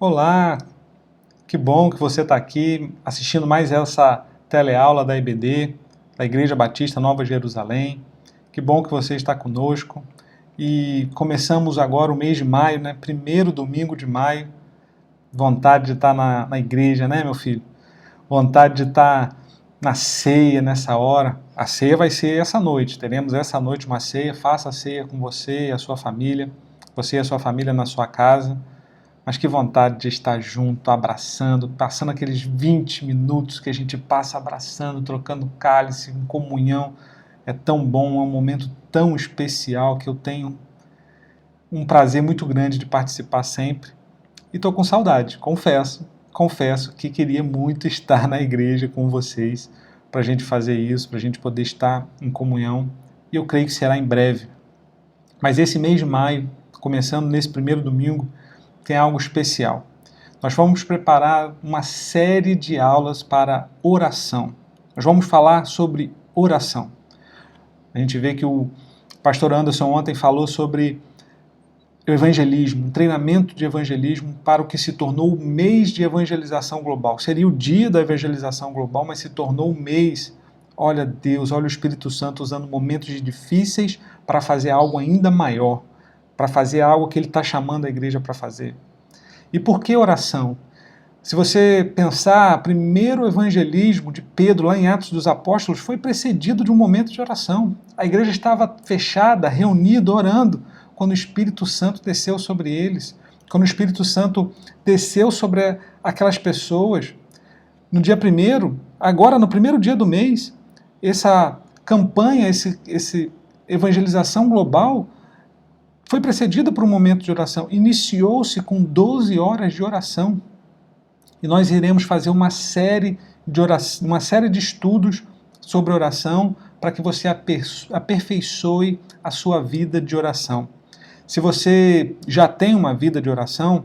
Olá, que bom que você está aqui assistindo mais essa teleaula da IBD, da Igreja Batista Nova Jerusalém. Que bom que você está conosco. E começamos agora o mês de maio, né? Primeiro domingo de maio. Vontade de estar na igreja, né, meu filho? Vontade de estar na ceia nessa hora. A ceia vai ser essa noite. Teremos essa noite uma ceia. Faça a ceia com você e a sua família. Você e a sua família na sua casa. Mas que vontade de estar junto, abraçando, passando aqueles 20 minutos que a gente passa abraçando, trocando cálice, em comunhão. É tão bom, é um momento tão especial que eu tenho um prazer muito grande de participar sempre. E estou com saudade, confesso que queria muito estar na igreja com vocês, para a gente fazer isso, para a gente poder estar em comunhão. E eu creio que será em breve. Mas esse mês de maio, começando nesse primeiro domingo, tem algo especial. Nós vamos preparar uma série de aulas para oração. Nós vamos falar sobre oração. A gente vê que o pastor Anderson ontem falou sobre o evangelismo, um treinamento de evangelismo para o que se tornou o mês de evangelização global. Seria o dia da evangelização global, mas se tornou o mês. Olha Deus, olha o Espírito Santo usando momentos difíceis para fazer algo ainda maior, para fazer algo que ele está chamando a igreja para fazer. E por que oração? Se você pensar, o primeiro evangelismo de Pedro, lá em Atos dos Apóstolos, foi precedido de um momento de oração. A igreja estava fechada, reunida, orando, quando o Espírito Santo desceu sobre eles, quando o Espírito Santo desceu sobre aquelas pessoas. No dia primeiro, agora no primeiro dia do mês, essa campanha, esse evangelização global, foi precedida por um momento de oração. Iniciou-se com 12 horas de oração. E nós iremos fazer uma série de estudos sobre oração para que você aperfeiçoe a sua vida de oração. Se você já tem uma vida de oração,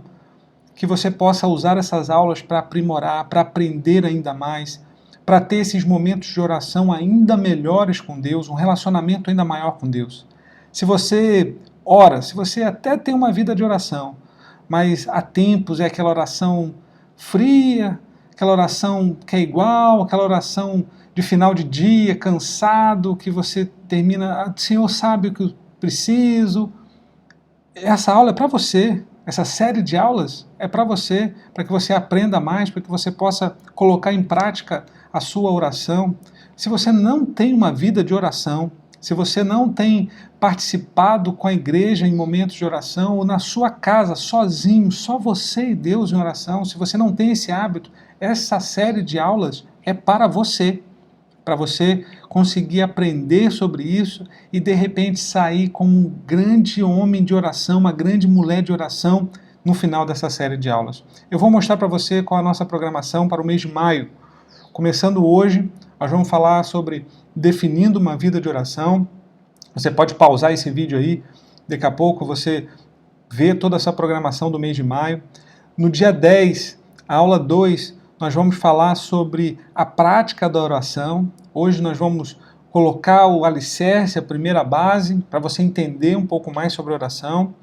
que você possa usar essas aulas para aprimorar, para aprender ainda mais, para ter esses momentos de oração ainda melhores com Deus, um relacionamento ainda maior com Deus. Se você ora, se você até tem uma vida de oração, mas há tempos é aquela oração fria, aquela oração que é igual, aquela oração de final de dia, cansado, que você termina, Senhor sabe o que eu preciso. Essa aula é para você, essa série de aulas é para você, para que você aprenda mais, para que você possa colocar em prática a sua oração. Se você não tem uma vida de oração, se você não tem participado com a igreja em momentos de oração, ou na sua casa, sozinho, só você e Deus em oração, se você não tem esse hábito, essa série de aulas é para você conseguir aprender sobre isso e de repente sair como um grande homem de oração, uma grande mulher de oração no final dessa série de aulas. Eu vou mostrar para você qual é a nossa programação para o mês de maio. Começando hoje, nós vamos falar sobre definindo uma vida de oração. Você pode pausar esse vídeo aí, daqui a pouco você vê toda essa programação do mês de maio. No dia 10, a aula 2, nós vamos falar sobre a prática da oração. Hoje nós vamos colocar o alicerce, a primeira base, para você entender um pouco mais sobre oração.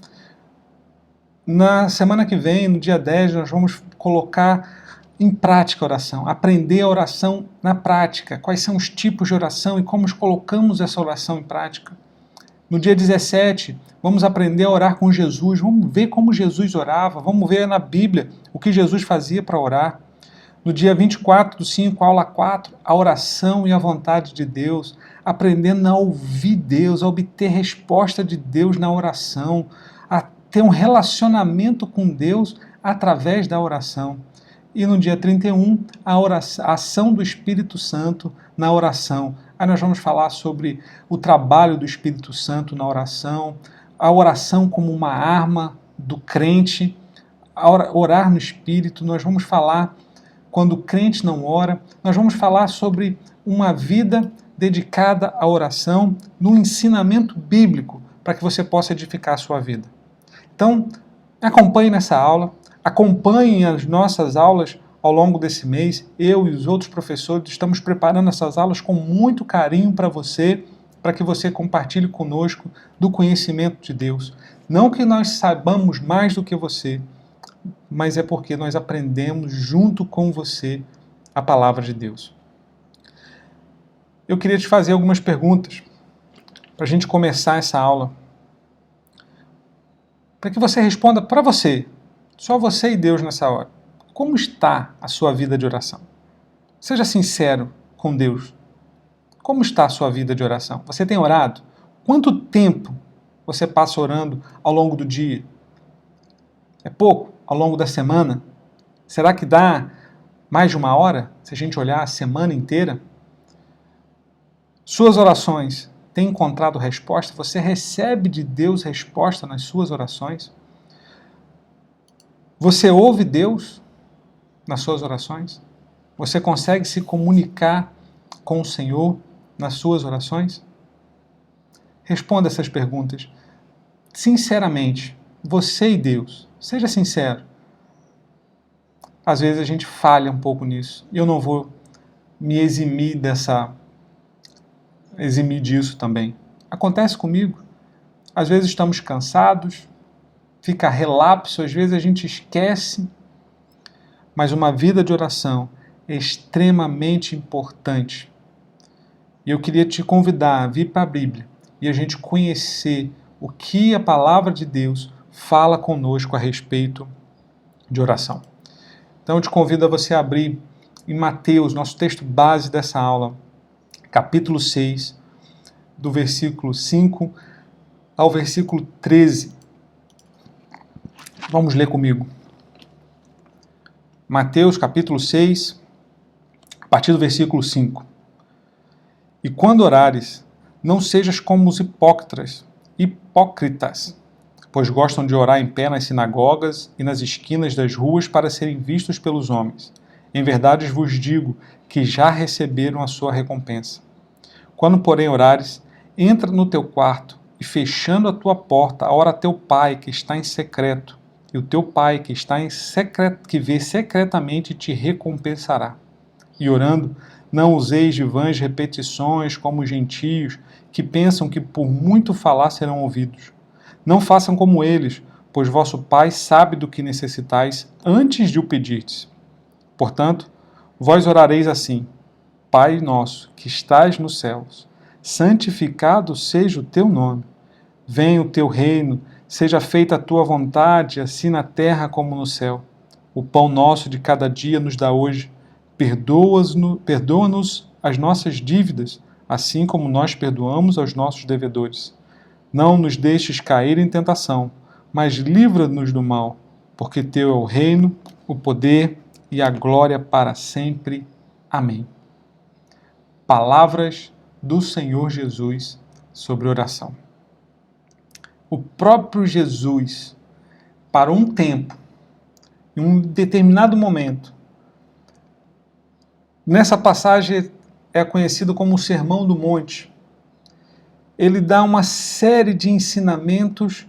Na semana que vem, no dia 10, nós vamos colocar em prática a oração, aprender a oração na prática, quais são os tipos de oração e como colocamos essa oração em prática. No dia 17, vamos aprender a orar com Jesus, vamos ver como Jesus orava, vamos ver na Bíblia o que Jesus fazia para orar. No dia 24/5, aula 4, a oração e a vontade de Deus, aprendendo a ouvir Deus, a obter resposta de Deus na oração, a ter um relacionamento com Deus através da oração. E no dia 31, a ação do Espírito Santo na oração. Aí nós vamos falar sobre o trabalho do Espírito Santo na oração, a oração como uma arma do crente, orar no Espírito. Nós vamos falar quando o crente não ora. Nós vamos falar sobre uma vida dedicada à oração no ensinamento bíblico para que você possa edificar a sua vida. Então, acompanhe nessa aula. Acompanhem as nossas aulas ao longo desse mês. Eu e os outros professores estamos preparando essas aulas com muito carinho para você, para que você compartilhe conosco do conhecimento de Deus. Não que nós saibamos mais do que você, mas é porque nós aprendemos junto com você a palavra de Deus. Eu queria te fazer algumas perguntas para a gente começar essa aula, para que você responda para você, só você e Deus nessa hora. Como está a sua vida de oração? Seja sincero com Deus. Como está a sua vida de oração? Você tem orado? Quanto tempo você passa orando ao longo do dia? É pouco? Ao longo da semana? Será que dá mais de 1 hora, se a gente olhar a semana inteira? Suas orações têm encontrado resposta? Você recebe de Deus resposta nas suas orações? Você ouve Deus nas suas orações? Você consegue se comunicar com o Senhor nas suas orações? Responda essas perguntas sinceramente, você e Deus. Seja sincero. Às vezes a gente falha um pouco nisso. E eu não vou me eximir disso também. Acontece comigo. Às vezes estamos cansados, fica relapso, às vezes a gente esquece. Mas uma vida de oração é extremamente importante. E eu queria te convidar a vir para a Bíblia e a gente conhecer o que a palavra de Deus fala conosco a respeito de oração. Então eu te convido a você abrir em Mateus, nosso texto base dessa aula, capítulo 6, do versículo 5 ao versículo 13. Vamos ler comigo. Mateus, capítulo 6, a partir do versículo 5. E quando orares, não sejas como os hipócritas, pois gostam de orar em pé nas sinagogas e nas esquinas das ruas para serem vistos pelos homens. Em verdade vos digo que já receberam a sua recompensa. Quando, porém, orares, entra no teu quarto e, fechando a tua porta, ora a teu pai que está em secreto, e o teu pai que está em secreto, que vê secretamente, te recompensará. E orando, não useis de vãs repetições como os gentios, que pensam que por muito falar serão ouvidos. Não façam como eles, pois vosso Pai sabe do que necessitais antes de o pedirdes. Portanto, vós orareis assim: Pai nosso, que estás nos céus, santificado seja o teu nome. Venha o teu reino, seja feita a tua vontade, assim na terra como no céu. O pão nosso de cada dia nos dá hoje. Perdoa-nos as nossas dívidas, assim como nós perdoamos aos nossos devedores. Não nos deixes cair em tentação, mas livra-nos do mal, porque teu é o reino, o poder e a glória para sempre. Amém. Palavras do Senhor Jesus sobre oração. O próprio Jesus parou um tempo, em um determinado momento. Nessa passagem é conhecido como o Sermão do Monte. Ele dá uma série de ensinamentos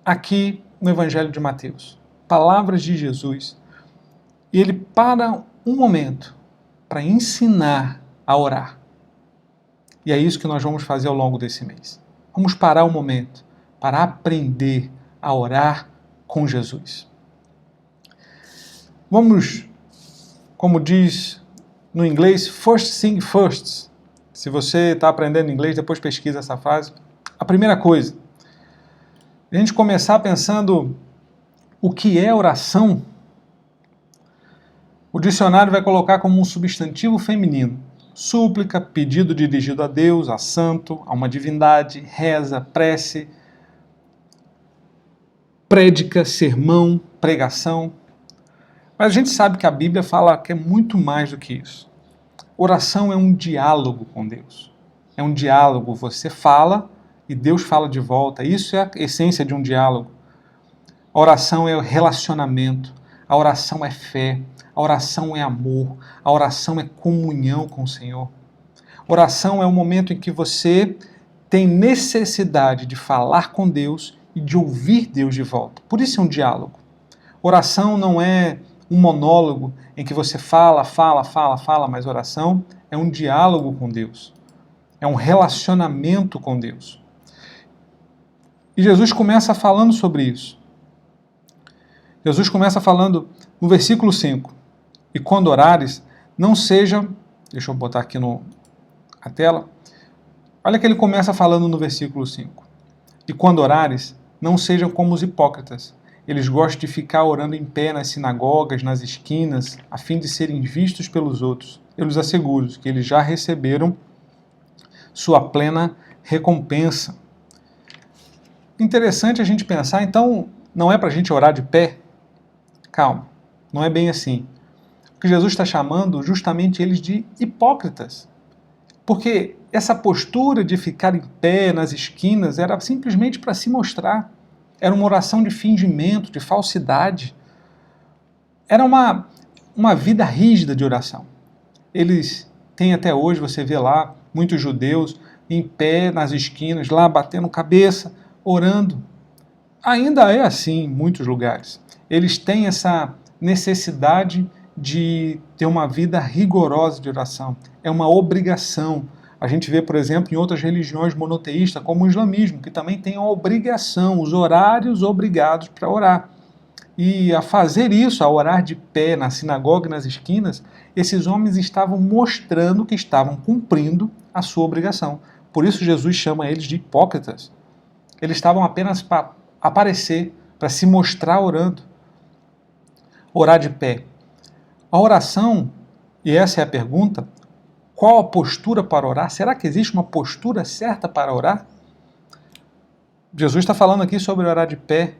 aqui no Evangelho de Mateus. Palavras de Jesus. E ele para um momento para ensinar a orar. E é isso que nós vamos fazer ao longo desse mês. Vamos parar um momento para aprender a orar com Jesus. Vamos, como diz no inglês, first thing first. Se você está aprendendo inglês, depois pesquisa essa frase. A primeira coisa, a gente começar pensando o que é oração. O dicionário vai colocar como um substantivo feminino: súplica, pedido dirigido a Deus, a santo, a uma divindade, reza, prece, prédica, sermão, pregação. Mas a gente sabe que a Bíblia fala que é muito mais do que isso. Oração é um diálogo com Deus. É um diálogo, você fala e Deus fala de volta. Isso é a essência de um diálogo. A oração é relacionamento, a oração é fé, a oração é amor, a oração é comunhão com o Senhor. Oração é o momento em que você tem necessidade de falar com Deus e de ouvir Deus de volta. Por isso é um diálogo. Oração não é um monólogo em que você fala, mas oração é um diálogo com Deus. É um relacionamento com Deus. E Jesus começa falando sobre isso. Jesus começa falando no versículo 5, e quando orares, não seja, deixa eu botar aqui a tela, olha que ele começa falando no versículo 5, e quando orares, não sejam como os hipócritas, eles gostam de ficar orando em pé nas sinagogas, nas esquinas, a fim de serem vistos pelos outros. Eu lhes asseguro que eles já receberam sua plena recompensa. Interessante a gente pensar, então, não é para a gente orar de pé? Calma, não é bem assim. O que Jesus está chamando justamente eles de hipócritas. Porque essa postura de ficar em pé nas esquinas era simplesmente para se mostrar. Era uma oração de fingimento, de falsidade. Era uma vida rígida de oração. Eles têm até hoje, você vê lá, muitos judeus em pé nas esquinas, lá batendo cabeça, orando. Ainda é assim em muitos lugares. Eles têm essa necessidade de ter uma vida rigorosa de oração. É uma obrigação. A gente vê, por exemplo, em outras religiões monoteístas, como o islamismo, que também tem a obrigação, os horários obrigados para orar. E a fazer isso, a orar de pé na sinagoga e nas esquinas, esses homens estavam mostrando que estavam cumprindo a sua obrigação. Por isso Jesus chama eles de hipócritas. Eles estavam apenas para aparecer, para se mostrar orando. Orar de pé. A oração, e essa é a pergunta, qual a postura para orar? Será que existe uma postura certa para orar? Jesus está falando aqui sobre orar de pé.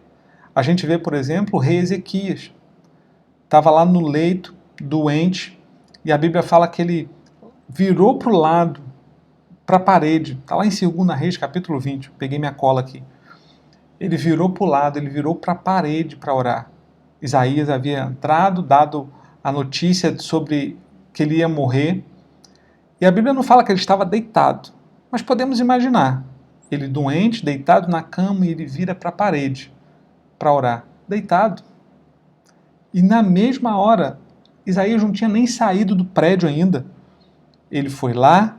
A gente vê, por exemplo, o rei Ezequias. Estava lá no leito, doente, e a Bíblia fala que ele virou para o lado, para a parede. Está lá em 2 Reis, capítulo 20. Peguei minha cola aqui. Ele virou para o lado, ele virou para a parede para orar. Isaías havia entrado, dado a notícia sobre que ele ia morrer. E a Bíblia não fala que ele estava deitado, mas podemos imaginar. Ele doente, deitado na cama, e ele vira para a parede para orar. Deitado. E na mesma hora, Isaías não tinha nem saído do prédio ainda. Ele foi lá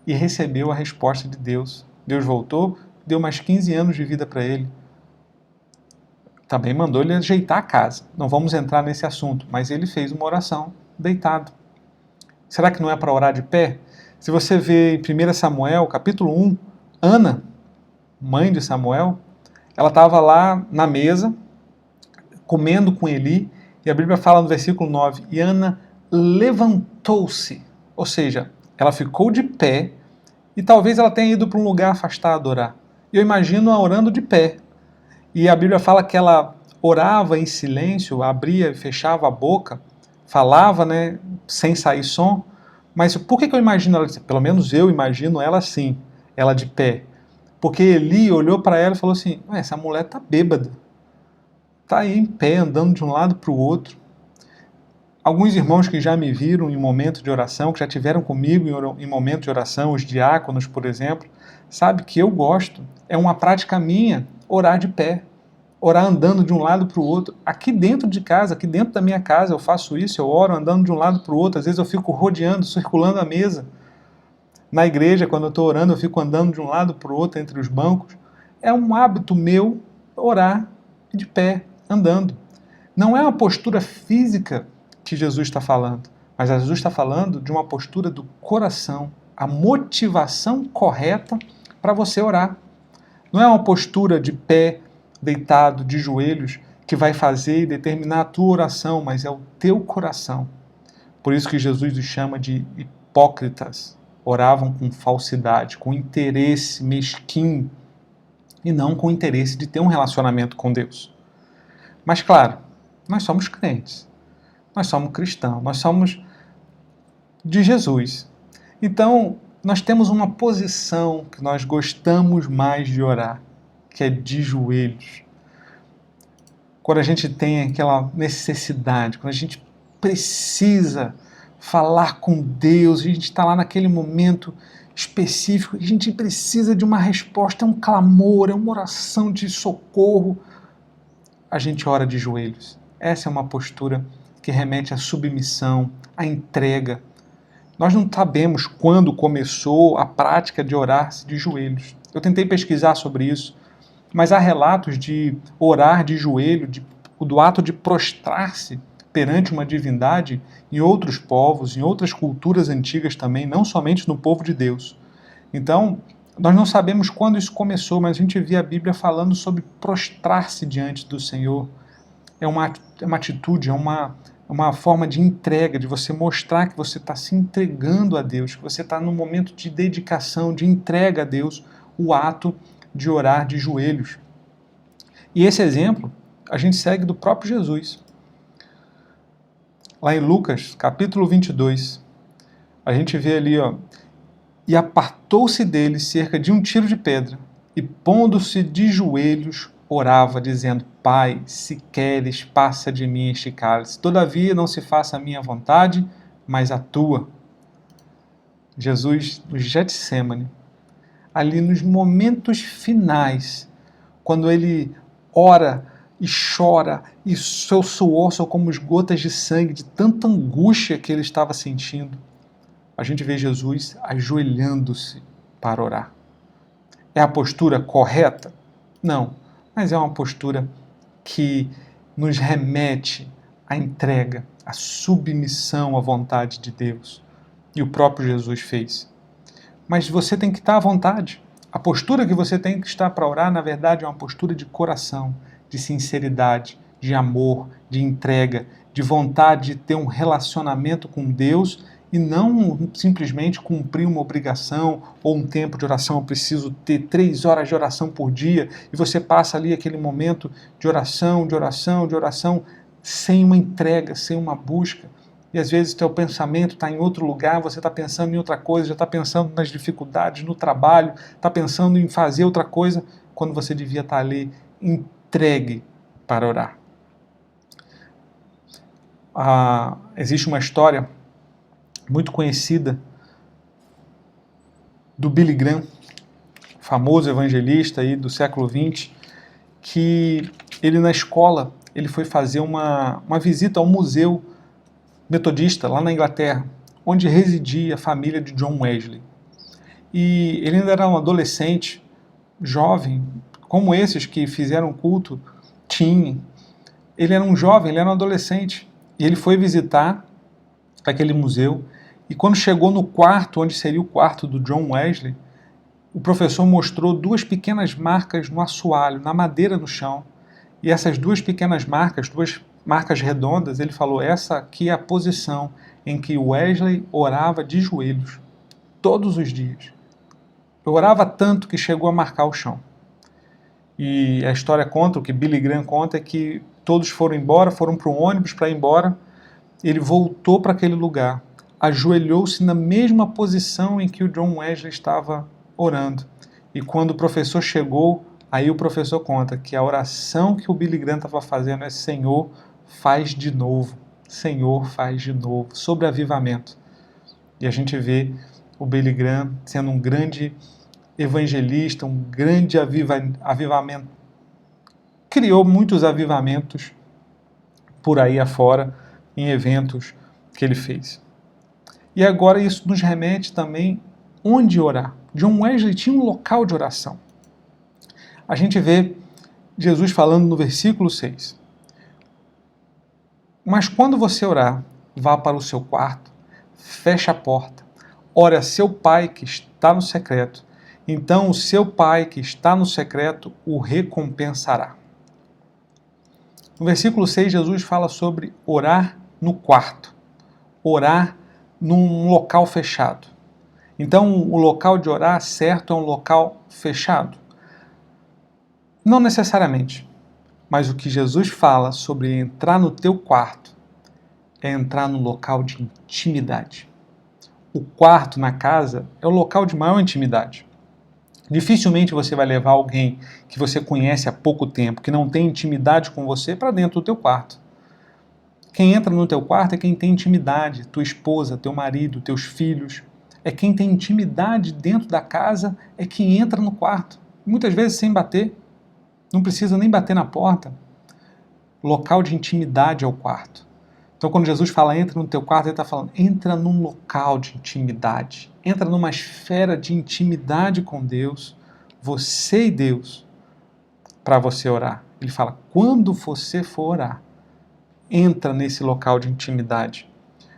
e recebeu a resposta de Deus. Deus voltou, deu mais 15 anos de vida para ele. Também mandou ele ajeitar a casa. Não vamos entrar nesse assunto, mas ele fez uma oração deitado. Será que não é para orar de pé? Se você vê em 1 Samuel, capítulo 1, Ana, mãe de Samuel, ela estava lá na mesa, comendo com Eli, e a Bíblia fala no versículo 9, e Ana levantou-se, ou seja, ela ficou de pé, e talvez ela tenha ido para um lugar afastado orar. E eu imagino ela orando de pé. E a Bíblia fala que ela orava em silêncio, abria e fechava a boca, falava, né, sem sair som. Mas por que eu imagino ela? Pelo menos eu imagino ela assim, ela de pé. Porque Eli olhou para ela e falou assim, essa mulher tá bêbada. Tá aí em pé, andando de um lado para o outro. Alguns irmãos que já me viram em momento de oração, que já tiveram comigo em momento de oração, os diáconos, por exemplo, sabe que eu gosto. É uma prática minha orar de pé. Orar andando de um lado para o outro. Aqui dentro de casa, aqui dentro da minha casa, eu faço isso, eu oro andando de um lado para o outro. Às vezes eu fico rodeando, circulando a mesa. Na igreja, quando eu estou orando, eu fico andando de um lado para o outro entre os bancos. É um hábito meu orar de pé, andando. Não é uma postura física que Jesus está falando, mas Jesus está falando de uma postura do coração, a motivação correta para você orar. Não é uma postura de pé, deitado, de joelhos, que vai fazer e determinar a tua oração, mas é o teu coração. Por isso que Jesus os chama de hipócritas. Oravam com falsidade, com interesse mesquinho, e não com interesse de ter um relacionamento com Deus. Mas claro, nós somos crentes, nós somos cristãos, nós somos de Jesus. Então, nós temos uma posição que nós gostamos mais de orar, que é de joelhos. Quando a gente tem aquela necessidade, quando a gente precisa falar com Deus, a gente está lá naquele momento específico, a gente precisa de uma resposta, é um clamor, é uma oração de socorro, a gente ora de joelhos. Essa é uma postura que remete à submissão, à entrega. Nós não sabemos quando começou a prática de orar de joelhos. Eu tentei pesquisar sobre isso, mas há relatos de orar de joelho, de o do ato de prostrar-se perante uma divindade em outros povos, em outras culturas antigas também, não somente no povo de Deus. Então, nós não sabemos quando isso começou, mas a gente vê a Bíblia falando sobre prostrar-se diante do Senhor. É uma atitude, é uma forma de entrega, de você mostrar que você está se entregando a Deus, que você está num momento de dedicação, de entrega a Deus, o ato de orar de joelhos. E esse exemplo a gente segue do próprio Jesus. Lá em Lucas, capítulo 22, a gente vê ali, e apartou-se dele cerca de um tiro de pedra, e pondo-se de joelhos, orava, dizendo: Pai, se queres, passa de mim este cálice. Todavia não se faça a minha vontade, mas a tua. Jesus, no Getsêmani, ali nos momentos finais, quando ele ora e chora, e seu suor são como as gotas de sangue, de tanta angústia que ele estava sentindo, a gente vê Jesus ajoelhando-se para orar. É a postura correta? Não, mas é uma postura que nos remete à entrega, à submissão à vontade de Deus. E o próprio Jesus fez. Mas você tem que estar à vontade. A postura que você tem que estar para orar, na verdade, é uma postura de coração, de sinceridade, de amor, de entrega, de vontade de ter um relacionamento com Deus e não simplesmente cumprir uma obrigação ou um tempo de oração. Eu preciso ter 3 horas de oração por dia, e você passa ali aquele momento de oração, de oração, de oração, sem uma entrega, sem uma busca. E às vezes teu pensamento está em outro lugar, você está pensando em outra coisa, já está pensando nas dificuldades no trabalho, está pensando em fazer outra coisa, quando você devia estar ali entregue para orar. Existe uma história muito conhecida do Billy Graham, famoso evangelista aí do século XX, que ele na escola ele foi fazer uma visita ao museu metodista lá na Inglaterra, onde residia a família de John Wesley. E ele ainda era um adolescente, jovem, como esses que fizeram culto, teen. Ele era um jovem, ele era um adolescente, e ele foi visitar aquele museu, e quando chegou no quarto, onde seria o quarto do John Wesley, o professor mostrou 2 pequenas marcas no assoalho, na madeira no chão, e essas 2 pequenas marcas, 2 marcas redondas, ele falou: essa aqui é a posição em que Wesley orava de joelhos, todos os dias. Orava tanto que chegou a marcar o chão. E a história conta, o que Billy Graham conta, é que todos foram embora, foram para o ônibus para ir embora, ele voltou para aquele lugar, ajoelhou-se na mesma posição em que o John Wesley estava orando. E quando o professor chegou, aí o professor conta que a oração que o Billy Graham estava fazendo é: Senhor, faz de novo. Senhor, faz de novo. Sobre avivamento. E a gente vê o Billy Graham sendo um grande evangelista, um grande avivamento. Criou muitos avivamentos por aí afora, em eventos que ele fez. E agora isso nos remete também onde orar. John Wesley tinha um local de oração. A gente vê Jesus falando no versículo 6. Mas quando você orar, vá para o seu quarto, feche a porta, ore a seu pai que está no secreto, então o seu pai que está no secreto o recompensará. No versículo 6, Jesus fala sobre orar no quarto, orar num local fechado. Então, o local de orar certo é um local fechado? Não necessariamente, mas o que Jesus fala sobre entrar no teu quarto é entrar no local de intimidade. O quarto na casa é o local de maior intimidade. Dificilmente você vai levar alguém que você conhece há pouco tempo, que não tem intimidade com você, para dentro do teu quarto. Quem entra no teu quarto é quem tem intimidade, tua esposa, teu marido, teus filhos. É quem tem intimidade dentro da casa, é quem entra no quarto. Muitas vezes sem bater, não precisa nem bater na porta. Local de intimidade é o quarto. Então quando Jesus fala entra no teu quarto, ele está falando entra num local de intimidade, entra numa esfera de intimidade com Deus, você e Deus, para você orar. Ele fala, quando você for orar, entra nesse local de intimidade.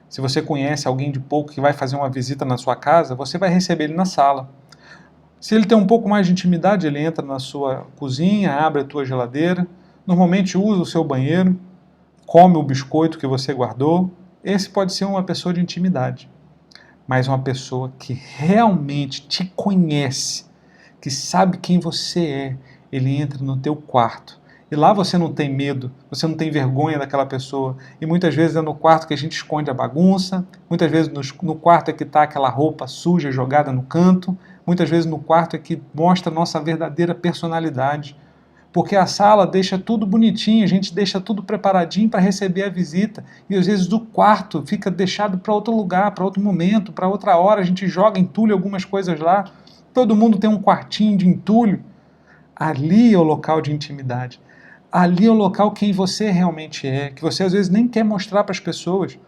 Se você conhece alguém de pouco que vai fazer uma visita na sua casa, você vai receber ele na sala. Se ele tem um pouco mais de intimidade, ele entra na sua cozinha, abre a tua geladeira, normalmente usa o seu banheiro, come o biscoito que você guardou. Esse pode ser uma pessoa de intimidade. Mas uma pessoa que realmente te conhece, que sabe quem você é, ele entra no teu quarto. E lá você não tem medo, você não tem vergonha daquela pessoa. E muitas vezes é no quarto que a gente esconde a bagunça, muitas vezes no quarto é que está aquela roupa suja jogada no canto, muitas vezes no quarto é que mostra a nossa verdadeira personalidade. Porque a sala deixa tudo bonitinho, a gente deixa tudo preparadinho para receber a visita. E às vezes o quarto fica deixado para outro lugar, para outro momento, para outra hora, a gente joga entulho algumas coisas lá. Todo mundo tem um quartinho de entulho. Ali é o local de intimidade. Ali é o local quem você realmente é, que você às vezes nem quer mostrar para as pessoas.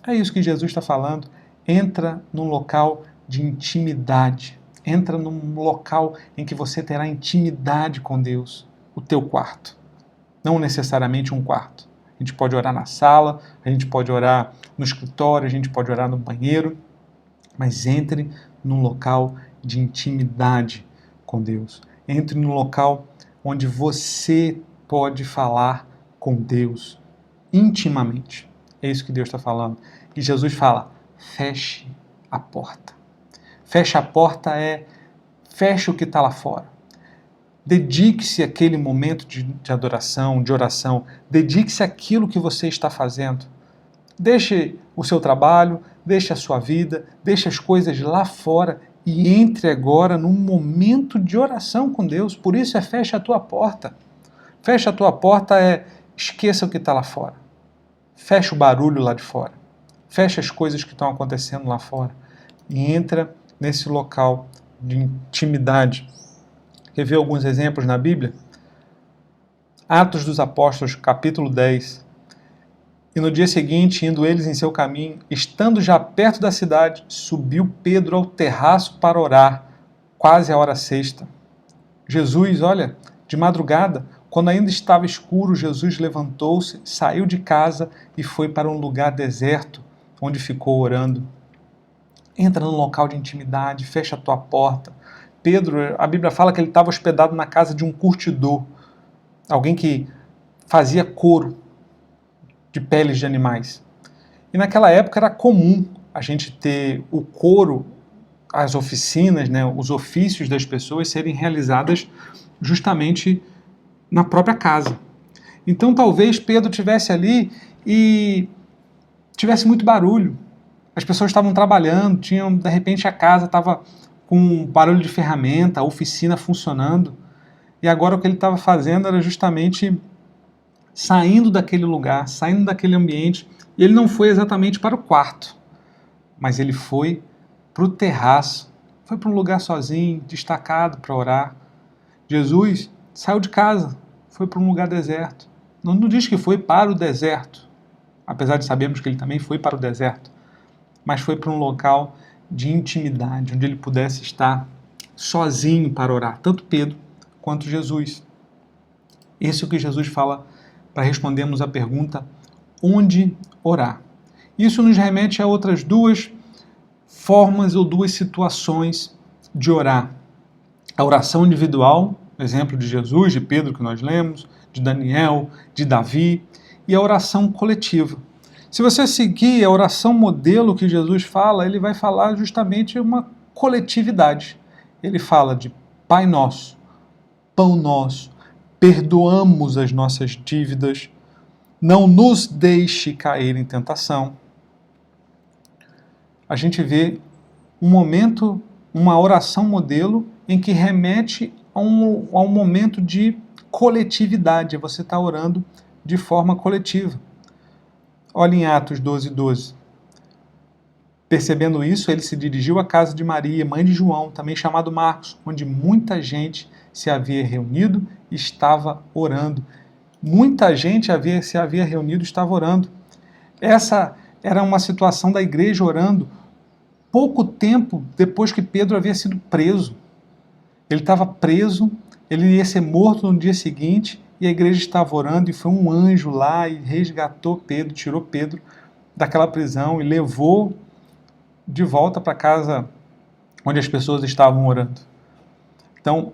É isso que Jesus está falando. Entra num local de intimidade. Entra num local em que você terá intimidade com Deus. O teu quarto. Não necessariamente um quarto. A gente pode orar na sala, a gente pode orar no escritório, a gente pode orar no banheiro, mas entre num local de intimidade com Deus. Entre num local onde você pode falar com Deus intimamente. É isso que Deus está falando. E Jesus fala, feche a porta. Feche a porta feche o que está lá fora. Dedique-se àquele momento de adoração, de oração. Dedique-se àquilo que você está fazendo. Deixe o seu trabalho, deixe a sua vida, deixe as coisas lá fora e entre agora num momento de oração com Deus. Por isso feche a tua porta. Feche a tua porta esqueça o que está lá fora. Feche o barulho lá de fora. Feche as coisas que estão acontecendo lá fora. E entra nesse local de intimidade. Quer ver alguns exemplos na Bíblia? Atos dos Apóstolos, capítulo 10. E no dia seguinte, indo eles em seu caminho, estando já perto da cidade, subiu Pedro ao terraço para orar, quase a hora sexta. Jesus, olha, de madrugada, quando ainda estava escuro, Jesus levantou-se, saiu de casa e foi para um lugar deserto, onde ficou orando. Entra num local de intimidade, fecha a tua porta. Pedro, a Bíblia fala que ele estava hospedado na casa de um curtidor, alguém que fazia couro de peles de animais. E naquela época era comum a gente ter o couro, as oficinas, né, os ofícios das pessoas serem realizadas justamente na própria casa. Então talvez Pedro estivesse ali e tivesse muito barulho. As pessoas estavam trabalhando, de repente a casa estava com barulho de ferramenta, a oficina funcionando. E agora o que ele estava fazendo era justamente saindo daquele lugar, saindo daquele ambiente. E ele não foi exatamente para o quarto, mas ele foi para o terraço, foi para um lugar sozinho, destacado para orar. Jesus saiu de casa, foi para um lugar deserto. Não diz que foi para o deserto, apesar de sabermos que ele também foi para o deserto, mas foi para um local de intimidade, onde ele pudesse estar sozinho para orar, tanto Pedro quanto Jesus. Esse é o que Jesus fala para respondermos a pergunta, onde orar? Isso nos remete a outras duas formas ou duas situações de orar. A oração individual, exemplo de Jesus, de Pedro que nós lemos, de Daniel, de Davi, e a oração coletiva. Se você seguir a oração modelo que Jesus fala, ele vai falar justamente uma coletividade. Ele fala de Pai Nosso, Pão Nosso, perdoamos as nossas dívidas, não nos deixe cair em tentação. A gente vê um momento, uma oração modelo em que remete a um momento de coletividade. Você está orando de forma coletiva. Olha em Atos 12:12. Percebendo isso, ele se dirigiu à casa de Maria, mãe de João, também chamado Marcos, onde muita gente se havia reunido e estava orando. Muita gente se havia reunido e estava orando. Essa era uma situação da igreja orando pouco tempo depois que Pedro havia sido preso. Ele estava preso, ele ia ser morto no dia seguinte, e a igreja estava orando e foi um anjo lá e resgatou Pedro, tirou Pedro daquela prisão e levou de volta para casa onde as pessoas estavam orando. Então,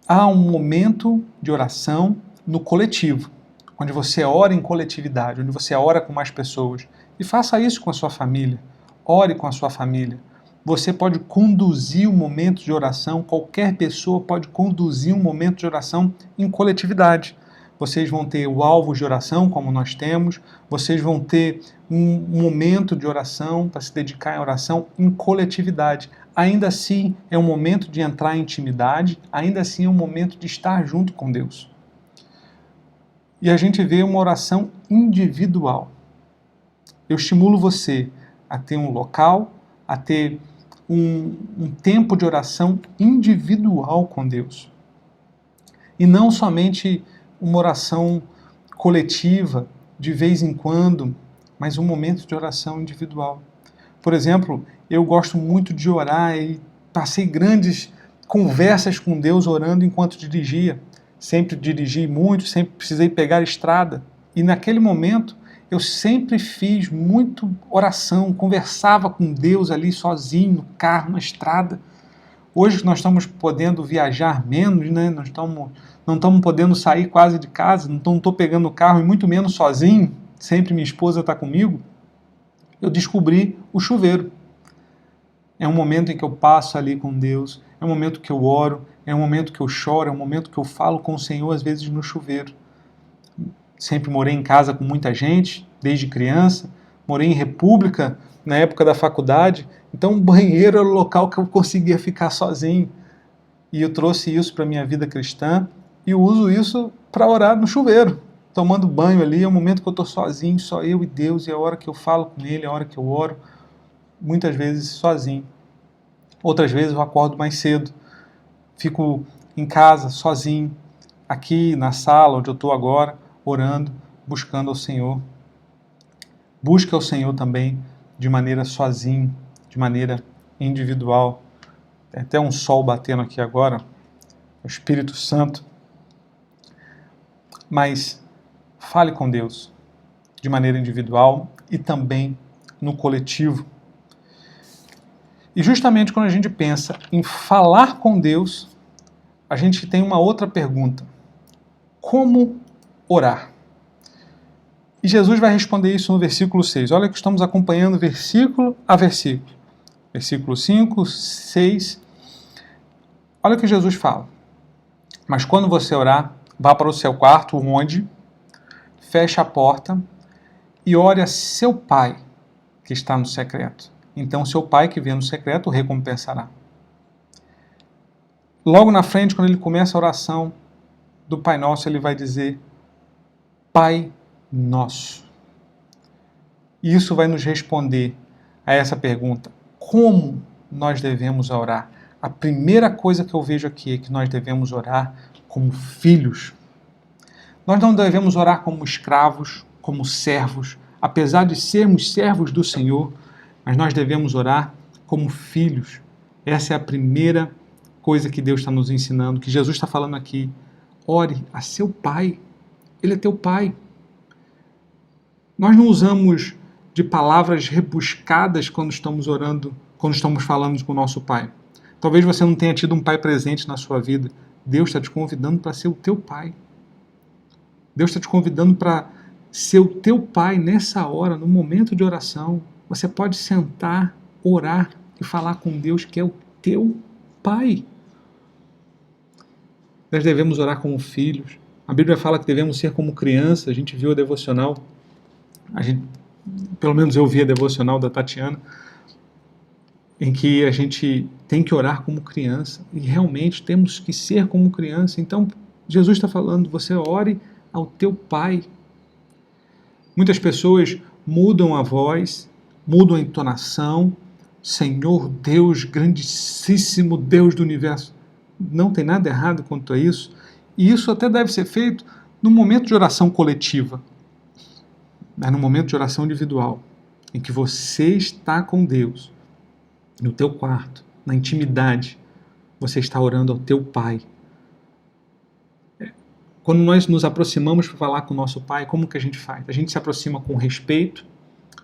há um momento de oração no coletivo, onde você ora em coletividade, onde você ora com mais pessoas. E faça isso com a sua família. Ore com a sua família. Você pode conduzir um momento de oração, qualquer pessoa pode conduzir um momento de oração em coletividade. Vocês vão ter o alvo de oração, como nós temos, vocês vão ter um momento de oração para se dedicar à oração em coletividade. Ainda assim, é um momento de entrar em intimidade, ainda assim é um momento de estar junto com Deus. E a gente vê uma oração individual. Eu estimulo você a ter um local, a ter um tempo de oração individual com Deus. E não somente uma oração coletiva, de vez em quando, mas um momento de oração individual. Por exemplo, eu gosto muito de orar e passei grandes conversas com Deus orando enquanto dirigia. Sempre dirigi muito, sempre precisei pegar a estrada. E naquele momento, eu sempre fiz muito oração, conversava com Deus ali sozinho, no carro, na estrada. Hoje nós estamos podendo viajar menos, né? Não estamos podendo sair quase de casa, não estou pegando o carro e muito menos sozinho, sempre minha esposa está comigo. Eu descobri o chuveiro. É um momento em que eu passo ali com Deus, é um momento que eu oro, é um momento que eu choro, é um momento que eu falo com o Senhor, às vezes no chuveiro. Sempre morei em casa com muita gente, desde criança, morei em república na época da faculdade, então o banheiro era o local que eu conseguia ficar sozinho. E eu trouxe isso para a minha vida cristã e uso isso para orar no chuveiro, tomando banho ali, é o momento que eu estou sozinho, só eu e Deus, e é a hora que eu falo com Ele, é a hora que eu oro, muitas vezes sozinho. Outras vezes eu acordo mais cedo, fico em casa, sozinho, aqui na sala onde eu estou agora, orando, buscando ao Senhor. Busca ao Senhor também de maneira sozinho, de maneira individual. Tem até um sol batendo aqui agora, o Espírito Santo. Mas fale com Deus de maneira individual e também no coletivo. E justamente quando a gente pensa em falar com Deus, a gente tem uma outra pergunta. Como orar? E Jesus vai responder isso no versículo 6. Olha que estamos acompanhando versículo a versículo. Versículo 5, 6. Olha o que Jesus fala. Mas quando você orar, vá para o seu quarto, onde feche a porta e ore a seu Pai, que está no secreto. Então seu Pai que vê no secreto o recompensará. Logo na frente, quando ele começa a oração do Pai Nosso, ele vai dizer Pai Nosso. E isso vai nos responder a essa pergunta. Como nós devemos orar? A primeira coisa que eu vejo aqui é que nós devemos orar como filhos. Nós não devemos orar como escravos, como servos, apesar de sermos servos do Senhor, mas nós devemos orar como filhos. Essa é a primeira coisa que Deus está nos ensinando, que Jesus está falando aqui. Ore a seu Pai. Ele é teu Pai. Nós não usamos de palavras rebuscadas quando estamos orando, quando estamos falando com o nosso Pai. Talvez você não tenha tido um pai presente na sua vida. Deus está te convidando para ser o teu pai. Deus está te convidando para ser o teu pai nessa hora, no momento de oração. Você pode sentar, orar e falar com Deus que é o teu pai. Nós devemos orar como filhos. A Bíblia fala que devemos ser como criança. A gente viu a devocional. Pelo menos eu vi a devocional da Tatiana, em que a gente tem que orar como criança, e realmente temos que ser como criança. Então, Jesus está falando, você ore ao teu Pai. Muitas pessoas mudam a voz, mudam a entonação, Senhor Deus, grandíssimo Deus do universo. Não tem nada errado quanto a isso, e isso até deve ser feito no momento de oração coletiva, mas no momento de oração individual, em que você está com Deus, no teu quarto, na intimidade, você está orando ao teu Pai. Quando nós nos aproximamos para falar com o nosso Pai, como que a gente faz? A gente se aproxima com respeito,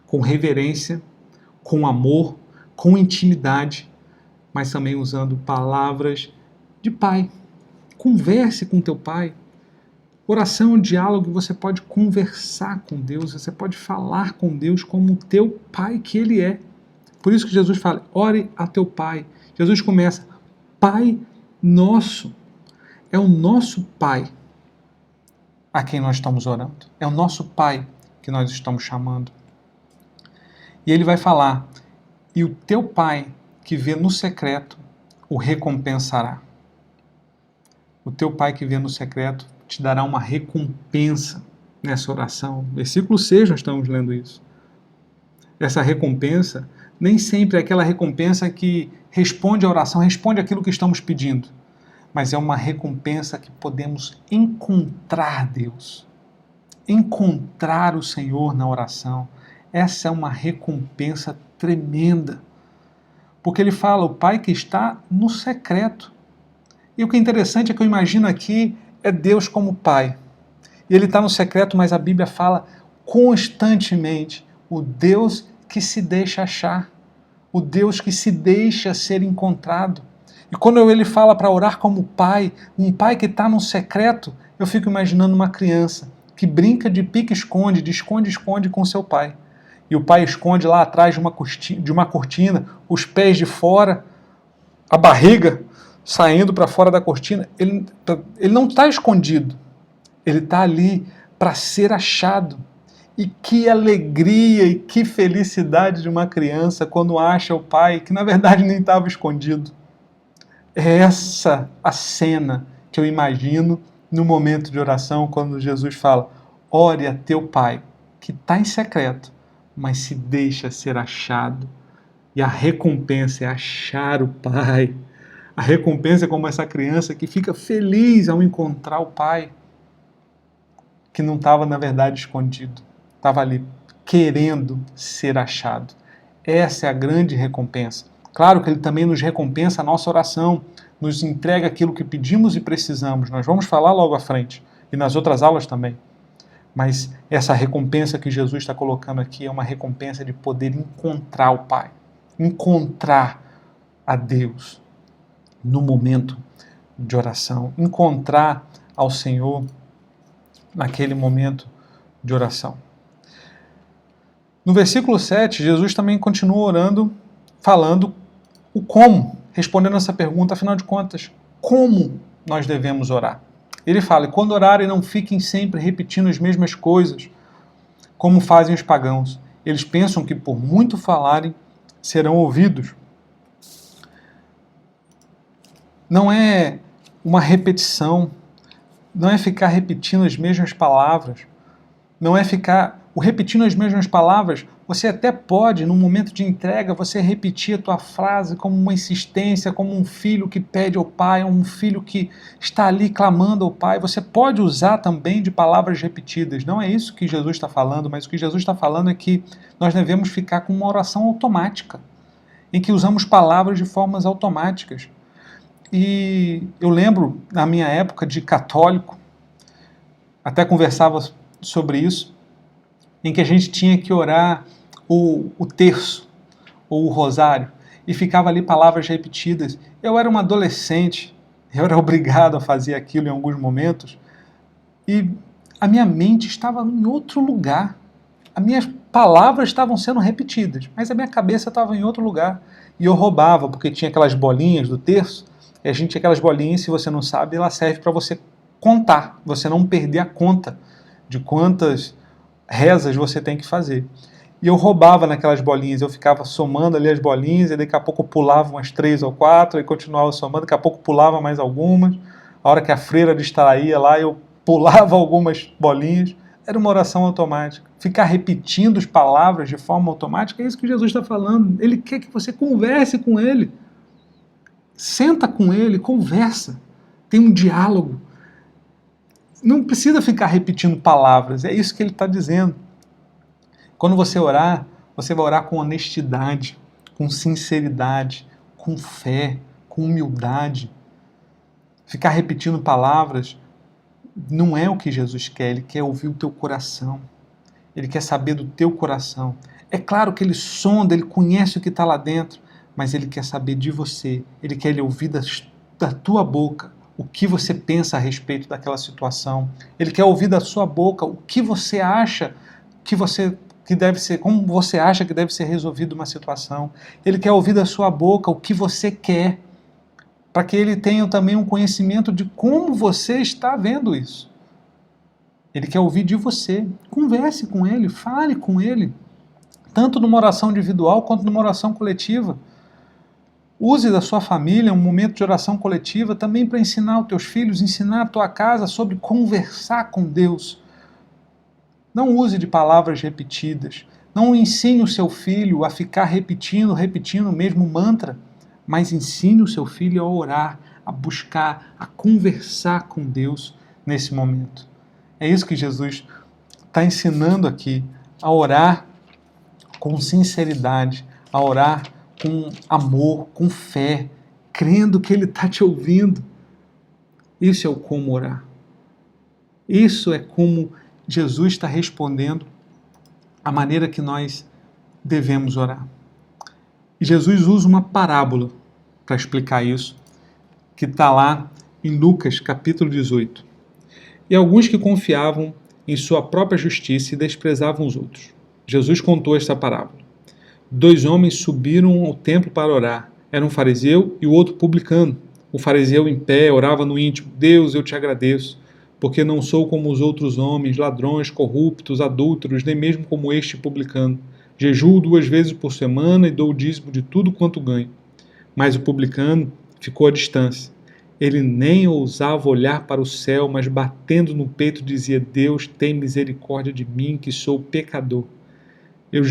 com reverência, com amor, com intimidade, mas também usando palavras de Pai. Converse com teu Pai. Oração é um diálogo, você pode conversar com Deus, você pode falar com Deus como o teu Pai que Ele é. Por isso que Jesus fala, ore a teu Pai. Jesus começa, Pai nosso. É o nosso Pai a quem nós estamos orando. É o nosso Pai que nós estamos chamando. E Ele vai falar, e o teu Pai que vê no secreto o recompensará. O teu Pai que vê no secreto te dará uma recompensa nessa oração. Versículo 6 nós estamos lendo isso. Essa recompensa nem sempre é aquela recompensa que responde à oração, responde àquilo que estamos pedindo, mas é uma recompensa que podemos encontrar Deus, encontrar o Senhor na oração. Essa é uma recompensa tremenda, porque Ele fala, o Pai que está no secreto. E o que é interessante é que eu imagino aqui é Deus como Pai. E Ele está no secreto, mas a Bíblia fala constantemente o Deus que se deixa achar, o Deus que se deixa ser encontrado. E quando Ele fala para orar como Pai, um Pai que está no secreto, eu fico imaginando uma criança que brinca de pique-esconde, de esconde-esconde com seu pai. E o pai esconde lá atrás de uma cortina, os pés de fora, a barriga saindo para fora da cortina. Ele não está escondido, ele está ali para ser achado. E que alegria e que felicidade de uma criança quando acha o pai, que na verdade nem estava escondido. É essa a cena que eu imagino no momento de oração, quando Jesus fala, ore a teu Pai, que está em secreto, mas se deixa ser achado. E a recompensa é achar o Pai. A recompensa é como essa criança que fica feliz ao encontrar o Pai, que não estava, na verdade, escondido. Estava ali, querendo ser achado. Essa é a grande recompensa. Claro que Ele também nos recompensa a nossa oração, nos entrega aquilo que pedimos e precisamos. Nós vamos falar logo à frente, e nas outras aulas também. Mas essa recompensa que Jesus está colocando aqui é uma recompensa de poder encontrar o Pai, encontrar a Deus no momento de oração, encontrar ao Senhor naquele momento de oração. No versículo 7, Jesus também continua orando, falando o como, respondendo essa pergunta, afinal de contas, como nós devemos orar? Ele fala, quando orarem não fiquem sempre repetindo as mesmas coisas, como fazem os pagãos. Eles pensam que por muito falarem, serão ouvidos. Não é uma repetição, não é ficar repetindo as mesmas palavras, não é ficar repetindo as mesmas palavras. Você até pode, num momento de entrega, você repetir a tua frase como uma insistência, como um filho que pede ao pai, um filho que está ali clamando ao pai. Você pode usar também de palavras repetidas. Não é isso que Jesus está falando, mas o que Jesus está falando é que nós devemos ficar com uma oração automática, em que usamos palavras de formas automáticas. E eu lembro, na minha época de católico, até conversava sobre isso, em que a gente tinha que orar o terço ou o rosário, e ficava ali palavras repetidas. Eu era um adolescente, eu era obrigado a fazer aquilo em alguns momentos, e a minha mente estava em outro lugar. As minhas palavras estavam sendo repetidas, mas a minha cabeça estava em outro lugar. E eu roubava, porque tinha aquelas bolinhas do terço, e a gente tinha aquelas bolinhas, se você não sabe, ela serve para você contar, você não perder a conta de quantas rezas você tem que fazer. E eu roubava naquelas bolinhas, eu ficava somando ali as bolinhas, e daqui a pouco eu pulava umas 3 ou 4, e continuava somando, daqui a pouco pulava mais algumas. A hora que a freira distraía lá, eu pulava algumas bolinhas. Era uma oração automática. Ficar repetindo as palavras de forma automática, é isso que Jesus está falando. Ele quer que você converse com Ele. Senta com Ele, conversa. Tem um diálogo. Não precisa ficar repetindo palavras, é isso que Ele está dizendo. Quando você orar, você vai orar com honestidade, com sinceridade, com fé, com humildade. Ficar repetindo palavras não é o que Jesus quer, Ele quer ouvir o teu coração. Ele quer saber do teu coração. É claro que Ele sonda, Ele conhece o que está lá dentro, mas Ele quer saber de você. Ele quer ouvir da tua boca o que você pensa a respeito daquela situação. Ele quer ouvir da sua boca o que você acha que deve ser, como você acha que deve ser resolvida uma situação. Ele quer ouvir da sua boca o que você quer, para que Ele tenha também um conhecimento de como você está vendo isso. Ele quer ouvir de você. Converse com Ele, fale com Ele, tanto numa oração individual quanto numa oração coletiva. Use da sua família um momento de oração coletiva também para ensinar os teus filhos, ensinar a tua casa sobre conversar com Deus. Não use de palavras repetidas. Não ensine o seu filho a ficar repetindo o mesmo mantra, mas ensine o seu filho a orar, a buscar, a conversar com Deus nesse momento. É isso que Jesus está ensinando aqui, a orar com sinceridade, a orar com amor, com fé, crendo que Ele está te ouvindo. Isso é o como orar. Isso é como Jesus está respondendo a maneira que nós devemos orar. E Jesus usa uma parábola para explicar isso, que está lá em Lucas capítulo 18. E alguns que confiavam em sua própria justiça e desprezavam os outros. Jesus contou esta parábola. 2 homens subiram ao templo para orar. Era um fariseu e o outro publicano. O fariseu em pé orava no íntimo: Deus, eu te agradeço, porque não sou como os outros homens, ladrões, corruptos, adúlteros, nem mesmo como este publicano. Jejuo 2 vezes por semana e dou o dízimo de tudo quanto ganho. Mas o publicano ficou à distância. Ele nem ousava olhar para o céu, mas batendo no peito dizia: Deus, tem misericórdia de mim, que sou pecador. Eu